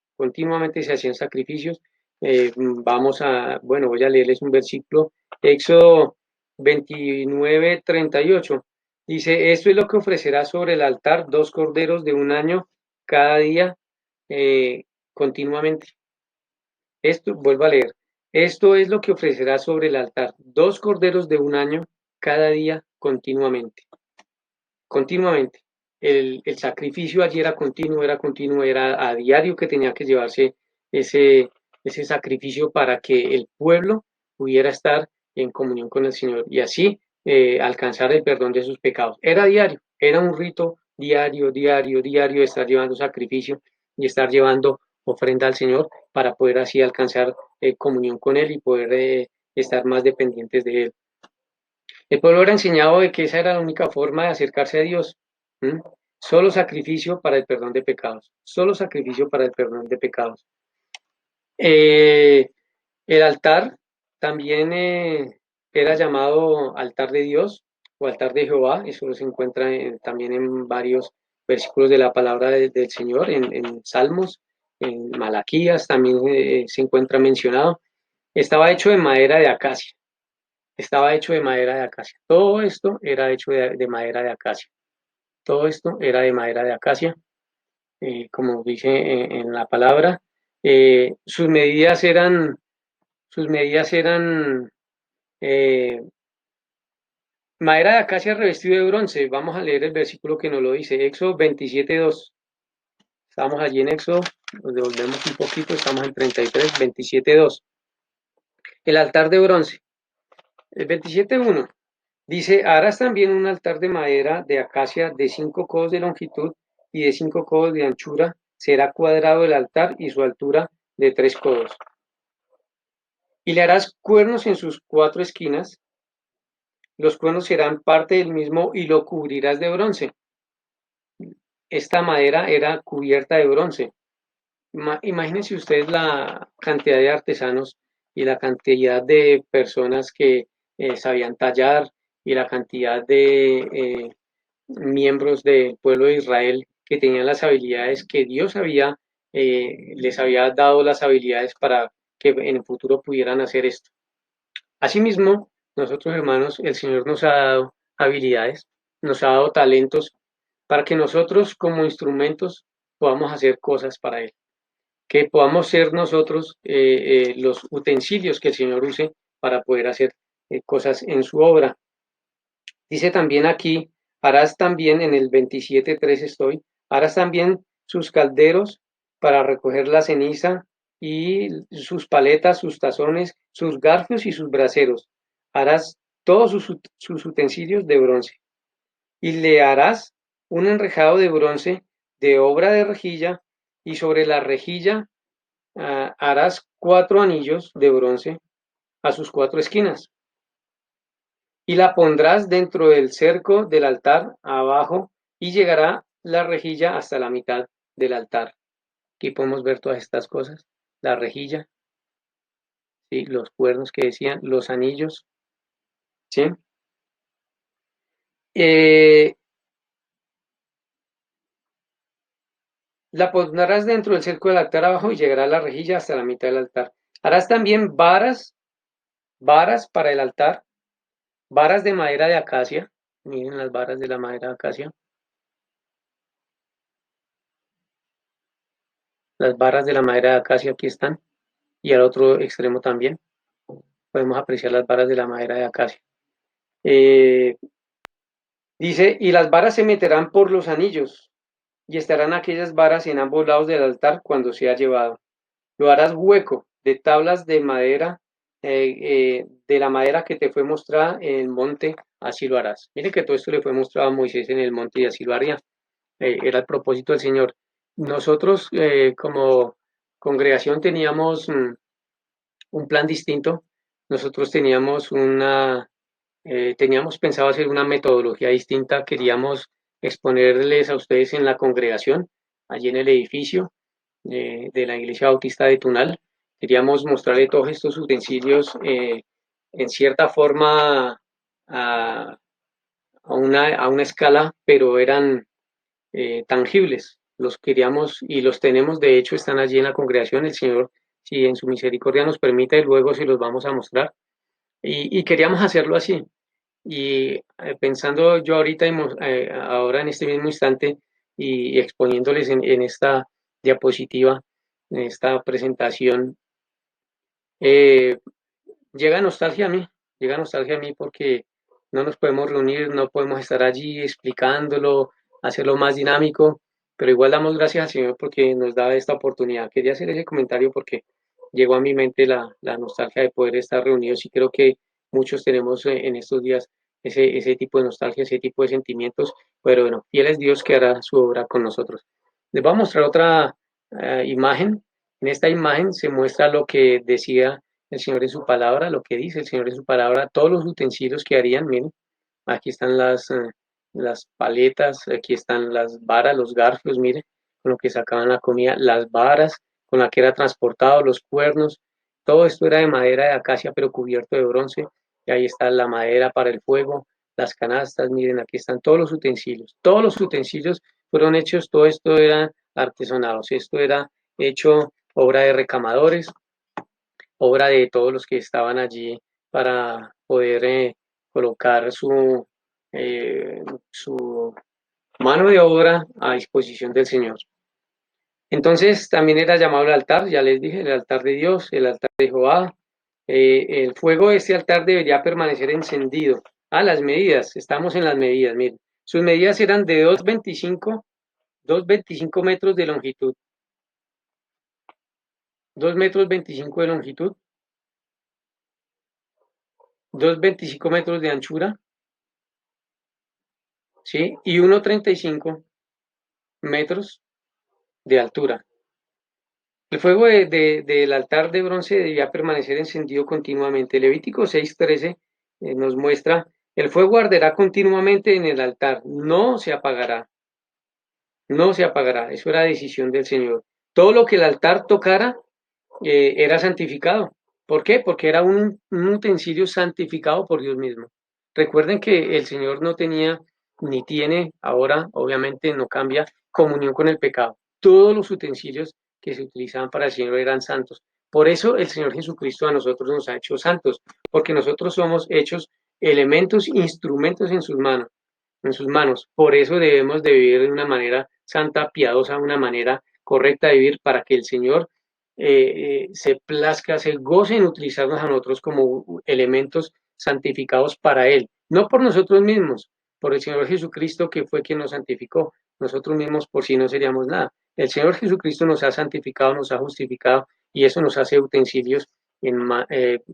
se hacían sacrificios. Bueno, voy a leerles un versículo, Éxodo 29:38, dice, esto es lo que ofrecerá sobre el altar, 2 corderos de un año cada día, eh, continuamente. Esto, vuelvo a leer, esto es lo que ofrecerá sobre el altar, 2 corderos de un año cada día continuamente, continuamente. El sacrificio allí era continuo, era a diario que tenía que llevarse ese, ese sacrificio para que el pueblo pudiera estar en comunión con el Señor y así alcanzar el perdón de sus pecados. Era diario, era un rito diario, diario, diario, estar llevando sacrificio y estar llevando ofrenda al Señor para poder así alcanzar comunión con Él y poder estar más dependientes de Él. El pueblo era enseñado de que esa era la única forma de acercarse a Dios. ¿Mm? Solo sacrificio para el perdón de pecados. Solo sacrificio para el perdón de pecados. Eh, el altar también era llamado altar de Dios o altar de Jehová. Eso se encuentra también en varios versículos de la palabra del Señor, en Salmos, en Malaquías también se encuentra mencionado. Estaba hecho de madera de acacia. Estaba hecho de madera de acacia. Todo esto era hecho de madera de acacia. Todo esto era de madera de acacia, como dice en la palabra. Sus medidas eran eh, madera de acacia revestido de bronce. Vamos a leer el versículo que nos lo dice. Éxodo 27:2. Estamos allí en Éxodo, nos devolvemos un poquito, estamos en 33, 27:2. El altar de bronce. El 27:1. Dice, harás también un altar de madera de acacia de 5 codos de longitud y de 5 codos de anchura. Será cuadrado el altar y su altura de 3 codos. Y le harás cuernos en sus 4 esquinas. Los cuernos serán parte del mismo y lo cubrirás de bronce. Esta madera era cubierta de bronce. Imagínense ustedes la cantidad de artesanos y la cantidad de personas que sabían tallar y la cantidad de miembros del pueblo de Israel que tenían las habilidades que Dios les había dado las habilidades para que en el futuro pudieran hacer esto. Asimismo, nosotros hermanos, el Señor nos ha dado habilidades, nos ha dado talentos para que nosotros como instrumentos podamos hacer cosas para Él, que podamos ser nosotros los utensilios que el Señor use para poder hacer cosas en su obra. Dice también aquí, harás también en el 27:3 estoy, harás también sus calderos para recoger la ceniza y sus paletas, sus tazones, sus garfios y sus braseros. Harás todos sus utensilios de bronce y le harás un enrejado de bronce de obra de rejilla y sobre la rejilla harás 4 anillos de bronce a sus 4 esquinas y la pondrás dentro del cerco del altar abajo y llegará la rejilla hasta la mitad del altar. Aquí podemos ver todas estas cosas, la rejilla, ¿sí? Los cuernos que decían, los anillos, ¿sí? Eh, la pondrás dentro del cerco del altar abajo y llegará a la rejilla hasta la mitad del altar. Harás también varas para el altar, varas de madera de acacia. Miren las varas de la madera de acacia. Las varas de la madera de acacia aquí están. Y al otro extremo también podemos apreciar las varas de la madera de acacia. Eh, Dice, y las varas se meterán por los anillos, y estarán aquellas varas en ambos lados del altar cuando sea llevado. Lo harás hueco de tablas de madera, de la madera que te fue mostrada en el monte, así lo harás. Mire que todo esto le fue mostrado a Moisés en el monte y así lo haría. Era el propósito del Señor. Nosotros como congregación teníamos un plan distinto. Nosotros teníamos pensado hacer una metodología distinta. Queríamos exponerles a ustedes en la congregación, allí en el edificio de la Iglesia Bautista de Tunal. Queríamos mostrarle todos estos utensilios en cierta forma a, a una escala, pero eran tangibles. Los queríamos y los tenemos, de hecho, están allí en la congregación. El Señor, si en su misericordia nos permite, luego se los vamos a mostrar. Y queríamos hacerlo así. Y pensando yo ahorita, ahora en este mismo instante, y exponiéndoles en esta diapositiva, en esta presentación, eh, llega nostalgia a mí porque no nos podemos reunir, no podemos estar allí explicándolo, hacerlo más dinámico, pero igual damos gracias al Señor porque nos da esta oportunidad. Quería hacer ese comentario porque llegó a mi mente la nostalgia de poder estar reunidos y creo que muchos tenemos en estos días ese tipo de nostalgia, ese tipo de sentimientos, pero bueno, fiel es Dios que hará su obra con nosotros. Les voy a mostrar otra imagen. En esta imagen se muestra lo que decía el Señor en su palabra, lo que dice el Señor en su palabra, todos los utensilios que harían, miren, aquí están las paletas, aquí están las varas, los garfios, miren, con lo que sacaban la comida, las varas con la que era transportado, los cuernos, todo esto era de madera de acacia, pero cubierto de bronce, y ahí está la madera para el fuego, las canastas, miren, aquí están todos los utensilios fueron hechos, todo esto era artesonados, esto era hecho obra de recamadores, obra de todos los que estaban allí para poder colocar su mano de obra a disposición del Señor. Entonces también era llamado el altar, ya les dije, el altar de Dios, el altar de Jehová. El fuego de este altar debería permanecer encendido. Las medidas, estamos en las medidas, miren. Sus medidas eran de 2,25 metros de longitud, 2,25 metros de longitud, 2,25 metros de anchura, ¿sí? Y 1,35 metros de altura. El fuego del altar de bronce debía permanecer encendido continuamente. Levítico 6:13 nos muestra, el fuego arderá continuamente en el altar, no se apagará, no se apagará. Eso era decisión del Señor. Todo lo que el altar tocara era santificado. ¿Por qué? Porque era un utensilio santificado por Dios mismo. Recuerden que el Señor no tenía ni tiene, ahora obviamente no cambia, comunión con el pecado. Todos los utensilios que se utilizaban para el Señor eran santos. Por eso el Señor Jesucristo a nosotros nos ha hecho santos, porque nosotros somos hechos elementos, instrumentos en sus manos. Por eso debemos de vivir de una manera santa, piadosa, una manera correcta de vivir para que el Señor se plazca, se goce en utilizarnos a nosotros como elementos santificados para Él, no por nosotros mismos, por el Señor Jesucristo que fue quien nos santificó. Nosotros mismos por sí no seríamos nada. El Señor Jesucristo nos ha santificado, nos ha justificado y eso nos hace utensilios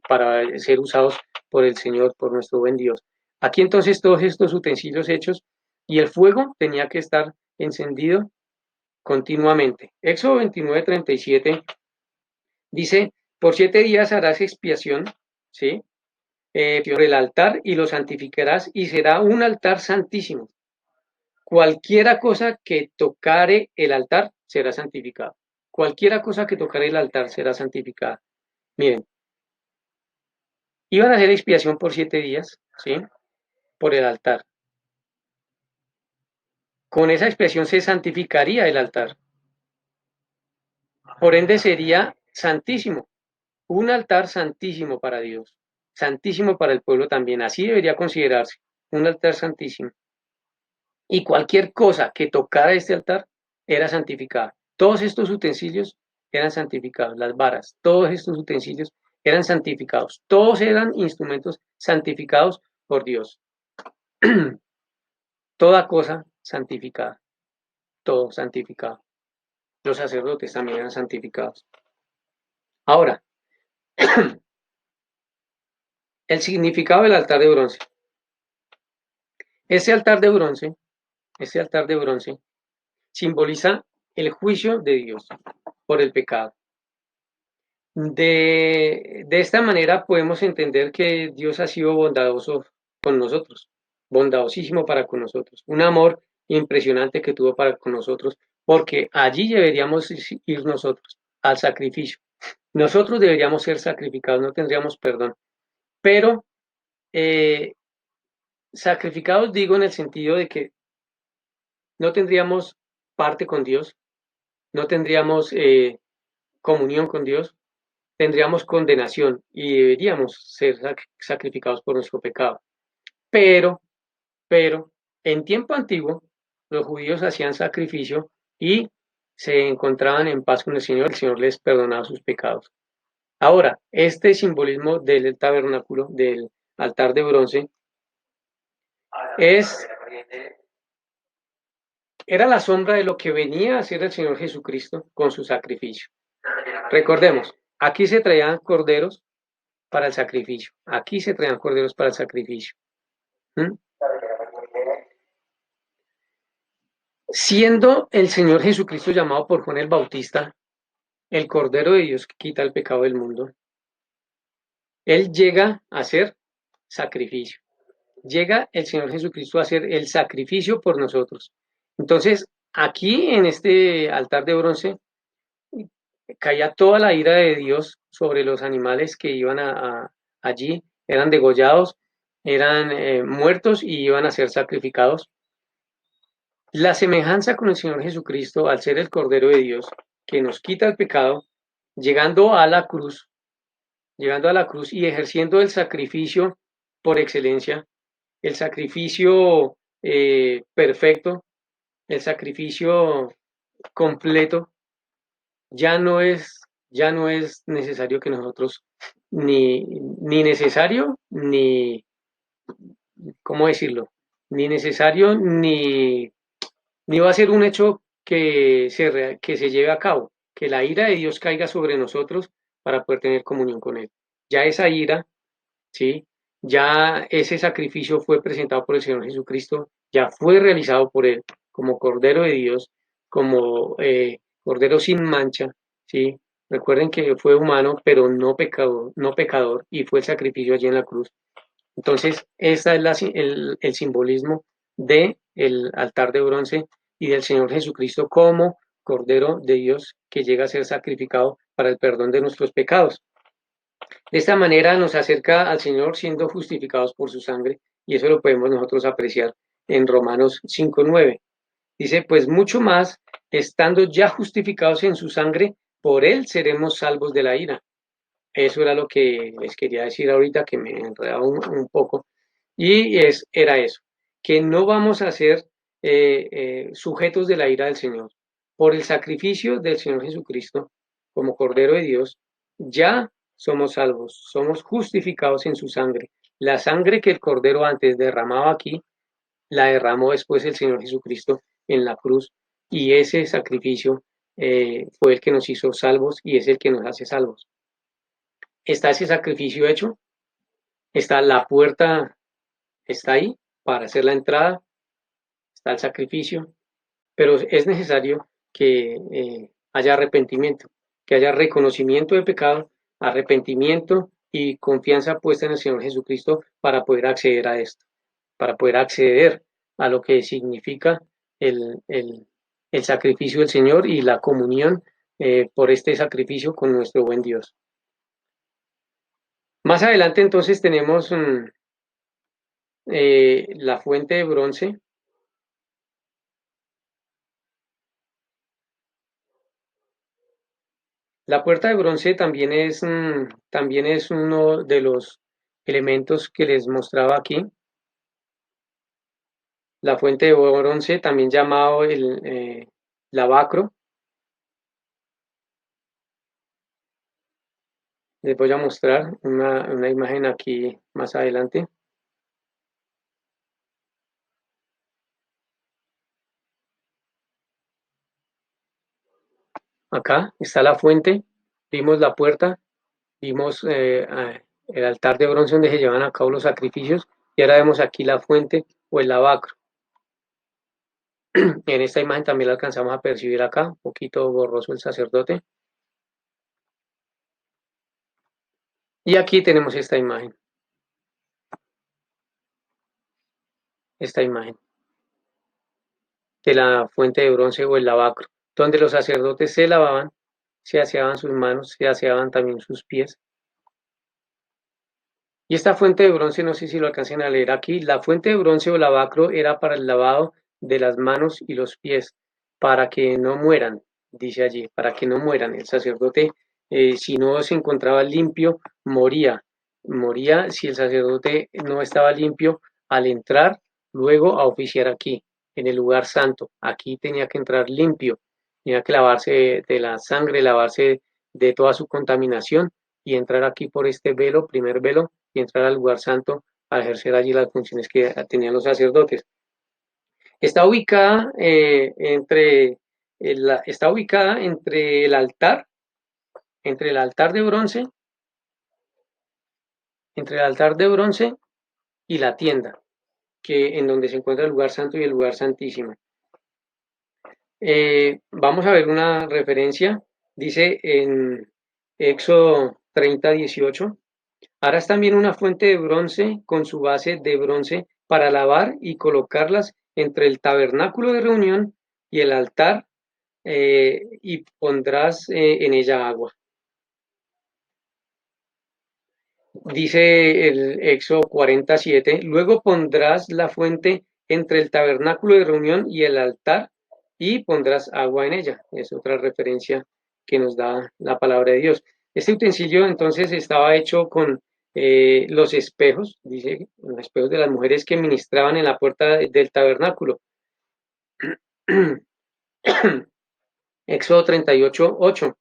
para ser usados por el Señor, por nuestro buen Dios. Aquí entonces todos estos utensilios hechos y el fuego tenía que estar encendido continuamente. Éxodo 29:37 dice, por 7 días harás expiación, ¿sí? Por el altar y lo santificarás y será un altar santísimo. Cualquiera cosa que tocare el altar será santificado. Cualquiera cosa que tocare el altar será santificada. Miren, Iban a hacer expiación por 7 días, ¿sí? Por el altar. Con esa expiación se santificaría el altar. Por ende sería santísimo, un altar santísimo para Dios, santísimo para el pueblo también. Así debería considerarse, un altar santísimo. Y cualquier cosa que tocara este altar era santificada. Todos estos utensilios eran santificados, las varas, todos estos utensilios eran santificados. Todos eran instrumentos santificados por Dios. Toda cosa santificada, todo santificado. Los sacerdotes también eran santificados. Ahora, el significado del altar de bronce. Este altar de bronce, este altar de bronce simboliza el juicio de Dios por el pecado. De esta manera podemos entender que Dios ha sido bondadoso con nosotros, bondadosísimo para con nosotros, un amor impresionante que tuvo para con nosotros, porque allí deberíamos ir nosotros, al sacrificio. Nosotros deberíamos ser sacrificados, no tendríamos perdón, pero eh, sacrificados digo en el sentido de que no tendríamos parte con Dios, no tendríamos comunión con Dios, tendríamos condenación y deberíamos ser sacrificados por nuestro pecado. Pero, pero, en tiempo antiguo, los judíos hacían sacrificio y se encontraban en paz con el Señor les perdonaba sus pecados. Ahora, este simbolismo del tabernáculo, del altar de bronce, es, era la sombra de lo que venía a hacer el Señor Jesucristo con su sacrificio. Recordemos, aquí se traían corderos para el sacrificio. Aquí se traían corderos para el sacrificio. ¿Mm? Siendo el Señor Jesucristo llamado por Juan el Bautista el Cordero de Dios que quita el pecado del mundo, Él llega a ser sacrificio. Llega el Señor Jesucristo a ser el sacrificio por nosotros. Entonces, aquí en este altar de bronce caía toda la ira de Dios sobre los animales que iban allí, eran degollados, eran muertos y iban a ser sacrificados. La semejanza con el Señor Jesucristo, al ser el Cordero de Dios, que nos quita el pecado, llegando a la cruz, llegando a la cruz y ejerciendo el sacrificio por excelencia, el sacrificio perfecto, el sacrificio completo, ya no es necesario que nosotros ni necesario, ni, ¿cómo decirlo? Ni necesario, ni va a ser un hecho que se lleve a cabo, que la ira de Dios caiga sobre nosotros para poder tener comunión con Él. Ya esa ira, ¿sí? Ya ese sacrificio fue presentado por el Señor Jesucristo, ya fue realizado por Él como Cordero de Dios, como Cordero sin mancha, ¿sí? Recuerden que fue humano, pero no pecador, y fue el sacrificio allí en la cruz. Entonces, ese es el simbolismo del altar de bronce y del Señor Jesucristo como Cordero de Dios que llega a ser sacrificado para el perdón de nuestros pecados. De esta manera nos acerca al Señor siendo justificados por su sangre y eso lo podemos nosotros apreciar en Romanos 5:9. Dice, pues mucho más, estando ya justificados en su sangre, por él seremos salvos de la ira. Eso era lo que les quería decir ahorita, que me enredaba un poco. Y era eso, que no vamos a ser sujetos de la ira del Señor. Por el sacrificio del Señor Jesucristo, como Cordero de Dios, ya somos salvos, somos justificados en su sangre. La sangre que el Cordero antes derramaba aquí, la derramó después el Señor Jesucristo en la cruz. Y ese sacrificio fue el que nos hizo salvos y es el que nos hace salvos. Está ese sacrificio hecho, está la puerta, está ahí para hacer la entrada, está el sacrificio, pero es necesario que haya arrepentimiento, que haya reconocimiento de pecado, arrepentimiento y confianza puesta en el Señor Jesucristo para poder acceder a esto, para poder acceder a lo que significa el, el, el sacrificio del Señor y la comunión por este sacrificio con nuestro buen Dios. Más adelante entonces tenemos la fuente de bronce. La puerta de bronce también es uno de los elementos que les mostraba aquí. La fuente de bronce, también llamado el lavacro. Les voy a mostrar una imagen aquí más adelante. Acá está la fuente, vimos la puerta, vimos el altar de bronce donde se llevan a cabo los sacrificios y ahora vemos aquí la fuente o el lavacro. En esta imagen también la alcanzamos a percibir acá, un poquito borroso el sacerdote. Y aquí tenemos esta imagen de la fuente de bronce o el lavacro, donde los sacerdotes se lavaban, se aseaban sus manos, se aseaban también sus pies. Y esta fuente de bronce, no sé si lo alcancen a leer aquí, la fuente de bronce o lavacro era para el lavado de las manos y los pies, para que no mueran, dice allí, para que no mueran. El sacerdote, si no se encontraba limpio, moría. Moría si el sacerdote no estaba limpio al entrar luego a oficiar aquí, en el lugar santo. Aquí tenía que entrar limpio, tenía que lavarse de la sangre, lavarse de toda su contaminación y entrar aquí por este velo, primer velo, y entrar al lugar santo a ejercer allí las funciones que tenían los sacerdotes. Está ubicada está ubicada entre el altar de bronce, entre el altar de bronce y la tienda, que en donde se encuentra el lugar santo y el lugar santísimo. Vamos a ver una referencia, dice en Éxodo 30:18. Harás también una fuente de bronce con su base de bronce para lavar y colocarlas entre el tabernáculo de reunión y el altar y pondrás en ella agua. Dice el Éxodo 47, luego pondrás la fuente entre el tabernáculo de reunión y el altar y pondrás agua en ella. Es otra referencia que nos da la palabra de Dios. Este utensilio entonces estaba hecho con los espejos, dice, los espejos de las mujeres que ministraban en la puerta del tabernáculo. Éxodo 38:8.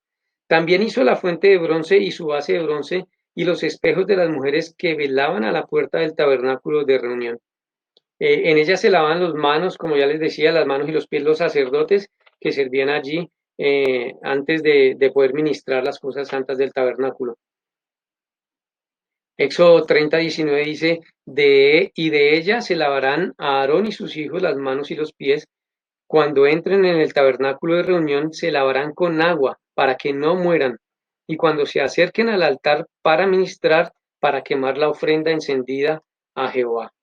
También hizo la fuente de bronce y su base de bronce y los espejos de las mujeres que velaban a la puerta del tabernáculo de reunión. En ella se lavaban las manos, como ya les decía, las manos y los pies los sacerdotes que servían allí antes de poder ministrar las cosas santas del tabernáculo. Éxodo 30:19 dice, y de ella se lavarán a Aarón y sus hijos las manos y los pies. Cuando entren en el tabernáculo de reunión, se lavarán con agua para que no mueran. Y cuando se acerquen al altar para ministrar, para quemar la ofrenda encendida a Jehová.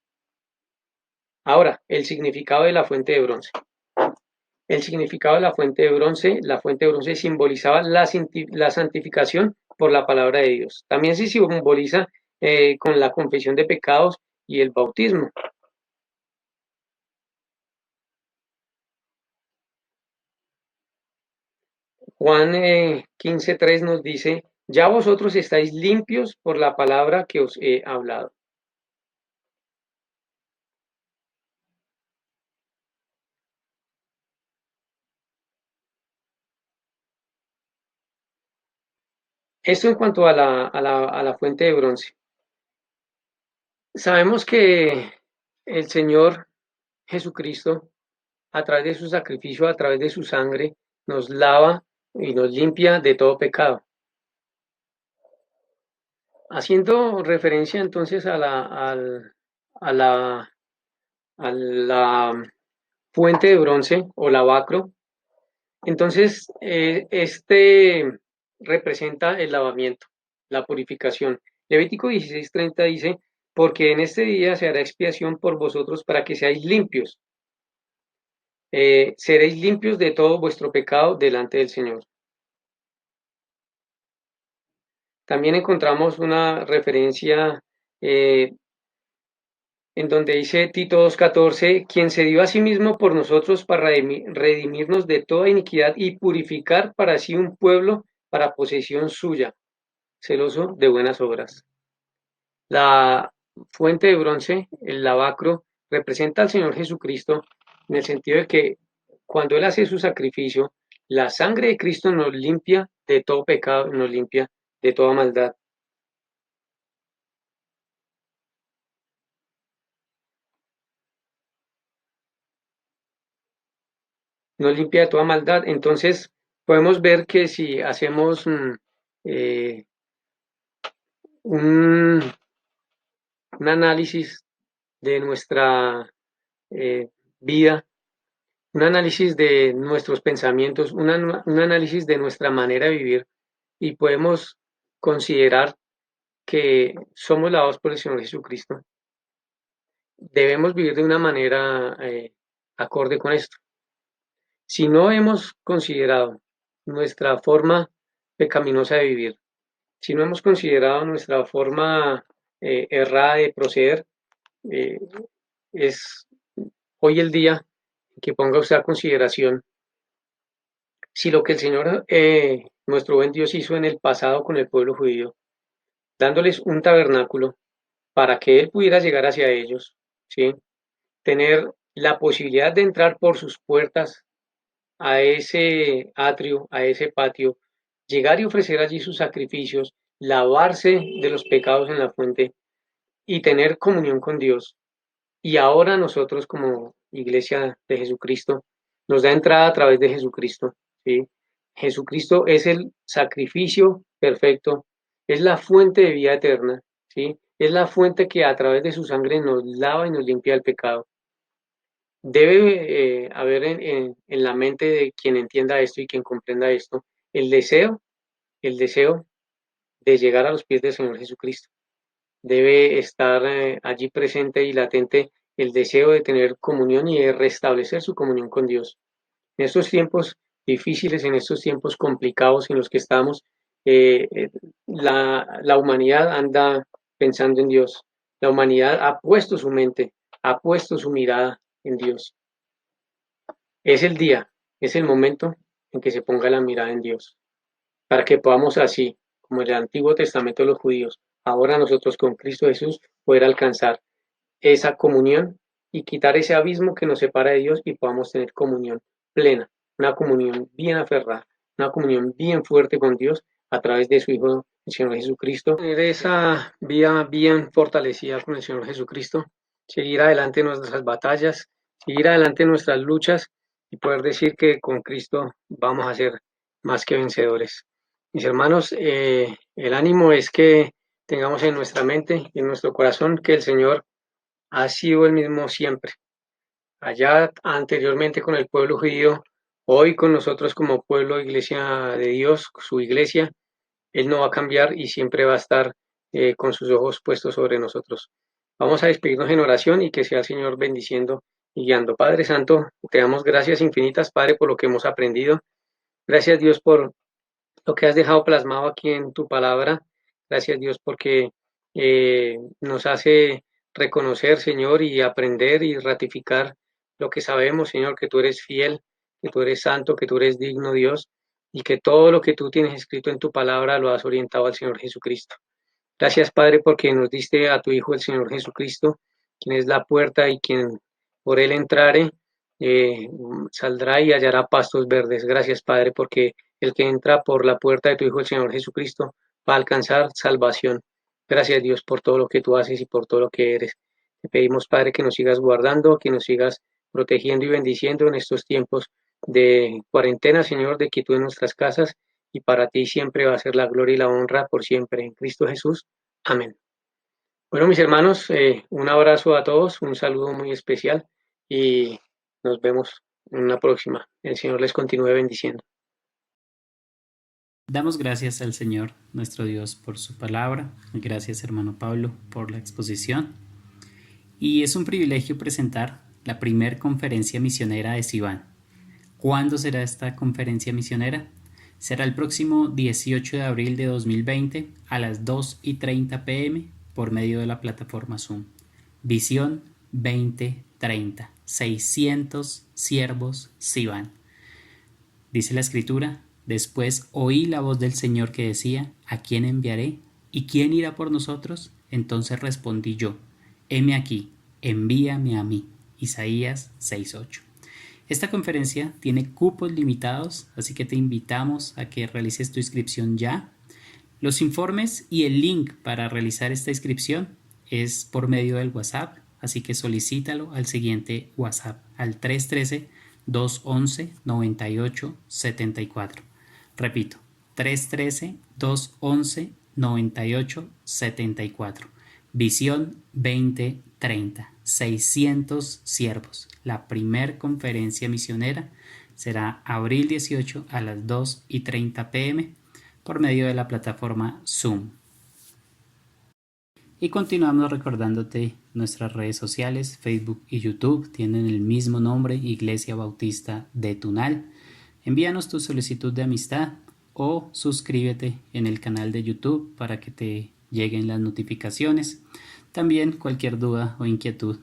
Ahora, el significado de la fuente de bronce. El significado de la fuente de bronce simbolizaba la santificación por la palabra de Dios. También se simboliza con la confesión de pecados y el bautismo. Juan 15:3 nos dice, ya vosotros estáis limpios por la palabra que os he hablado. Esto en cuanto a la fuente de bronce. Sabemos que el Señor Jesucristo, a través de su sacrificio, a través de su sangre, nos lava y nos limpia de todo pecado. Haciendo referencia entonces a la, a la fuente de bronce o lavacro, entonces este representa el lavamiento, la purificación. Levítico 16:30 dice, porque en este día se hará expiación por vosotros para que seáis limpios. Seréis limpios de todo vuestro pecado delante del Señor. También encontramos una referencia en donde dice Tito 2:14, quien se dio a sí mismo por nosotros para redimirnos de toda iniquidad y purificar para sí un pueblo para posesión suya, celoso de buenas obras. La fuente de bronce, el lavacro, representa al Señor Jesucristo en el sentido de que cuando Él hace su sacrificio, la sangre de Cristo nos limpia de todo pecado, nos limpia de toda maldad. Nos limpia de toda maldad. Entonces, podemos ver que si hacemos eh, un, un análisis de nuestra vida, un análisis de nuestros pensamientos, un análisis de nuestra manera de vivir y podemos considerar que somos lavados por el Señor Jesucristo, debemos vivir de una manera acorde con esto. Si no hemos considerado nuestra forma pecaminosa de vivir, si no hemos considerado nuestra forma errada de proceder, eh, es hoy el día que ponga usted a consideración si lo que el Señor, nuestro buen Dios, hizo en el pasado con el pueblo judío, dándoles un tabernáculo para que Él pudiera llegar hacia ellos, ¿sí? Tener la posibilidad de entrar por sus puertas a ese atrio, a ese patio, llegar y ofrecer allí sus sacrificios, lavarse de los pecados en la fuente y tener comunión con Dios. Y ahora nosotros como Iglesia de Jesucristo nos da entrada a través de Jesucristo, ¿sí? Jesucristo es el sacrificio perfecto, es la fuente de vida eterna, ¿sí? Es la fuente que a través de su sangre nos lava y nos limpia el pecado. Debe haber en la mente de quien entienda esto y quien comprenda esto, el deseo de llegar a los pies del Señor Jesucristo. Debe estar allí presente y latente el deseo de tener comunión y de restablecer su comunión con Dios. En estos tiempos difíciles, en estos tiempos complicados en los que estamos, la humanidad anda pensando en Dios. La humanidad ha puesto su mente, ha puesto su mirada en Dios. Es el día, es el momento en que se ponga la mirada en Dios, para que podamos así, como en el Antiguo Testamento de los judíos, ahora nosotros con Cristo Jesús poder alcanzar esa comunión y quitar ese abismo que nos separa de Dios y podamos tener comunión plena, una comunión bien aferrada, una comunión bien fuerte con Dios a través de su Hijo, el Señor Jesucristo. Tener esa vida bien fortalecida con el Señor Jesucristo, seguir adelante en nuestras batallas, seguir adelante en nuestras luchas y poder decir que con Cristo vamos a ser más que vencedores. Mis hermanos, el ánimo es que tengamos en nuestra mente y en nuestro corazón que el Señor ha sido el mismo siempre. Allá anteriormente con el pueblo judío, hoy con nosotros como pueblo, iglesia de Dios, su iglesia, Él no va a cambiar y siempre va a estar con sus ojos puestos sobre nosotros. Vamos a despedirnos en oración y que sea el Señor bendiciendo y guiando. Padre Santo, te damos gracias infinitas, Padre, por lo que hemos aprendido. Gracias Dios por lo que has dejado plasmado aquí en tu palabra. Gracias Dios porque nos hace reconocer, Señor, y aprender y ratificar lo que sabemos, Señor, que tú eres fiel, que tú eres santo, que tú eres digno, Dios, y que todo lo que tú tienes escrito en tu palabra lo has orientado al Señor Jesucristo. Gracias, Padre, porque nos diste a tu Hijo, el Señor Jesucristo, quien es la puerta y quien por él entrare, eh, saldrá y hallará pastos verdes. Gracias, Padre, porque el que entra por la puerta de tu Hijo, el Señor Jesucristo, va a alcanzar salvación. Gracias, Dios, por todo lo que tú haces y por todo lo que eres. Te pedimos, Padre, que nos sigas guardando, que nos sigas protegiendo y bendiciendo en estos tiempos de cuarentena, Señor, de quietud en nuestras casas y para ti siempre va a ser la gloria y la honra por siempre en Cristo Jesús. Amén. Bueno, mis hermanos, un abrazo a todos, un saludo muy especial y nos vemos en una próxima. El Señor les continúe bendiciendo. Damos gracias al Señor, nuestro Dios, por su palabra. Gracias, hermano Pablo, por la exposición. Y es un privilegio presentar la primer conferencia misionera de Sivan. ¿Cuándo será esta conferencia misionera? Será el próximo 18 de abril de 2020 a las 2:30 p.m. por medio de la plataforma Zoom. Visión 2030. 600 siervos sí van. Dice la Escritura: después oí la voz del Señor que decía: ¿a quién enviaré? ¿Y quién irá por nosotros? Entonces respondí yo: heme aquí, envíame a mí. Isaías 6:8. Esta conferencia tiene cupos limitados, así que te invitamos a que realices tu inscripción ya. Los informes y el link para realizar esta inscripción es por medio del WhatsApp, así que solicítalo al siguiente WhatsApp, al 313-211-9874. Repito, 313-211-9874. Visión 2030. 600 siervos. La primer conferencia misionera será abril 18 a las 2:30 p.m. por medio de la plataforma Zoom. Y continuamos recordándote nuestras redes sociales, Facebook y YouTube tienen el mismo nombre, Iglesia Bautista de Tunal. Envíanos tu solicitud de amistad o suscríbete en el canal de YouTube para que te lleguen las notificaciones. También cualquier duda o inquietud,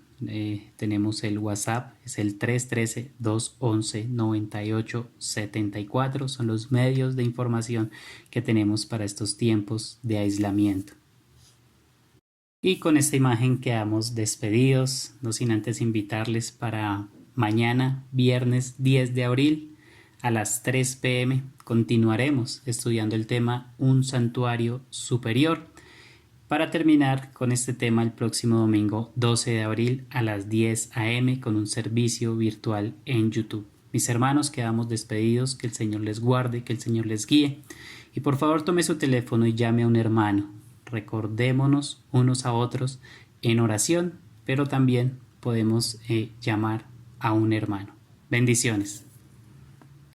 tenemos el WhatsApp, es el 313-211-9874. Son los medios de información que tenemos para estos tiempos de aislamiento. Y con esta imagen quedamos despedidos, no sin antes invitarles para mañana, viernes 10 de abril, a las 3 p.m. continuaremos estudiando el tema Un Santuario Superior, para terminar con este tema el próximo domingo 12 de abril a las 10 a.m. con un servicio virtual en YouTube. Mis hermanos, quedamos despedidos, que el Señor les guarde, que el Señor les guíe. Y por favor tome su teléfono y llame a un hermano. Recordémonos unos a otros en oración, pero también podemos llamar a un hermano. Bendiciones.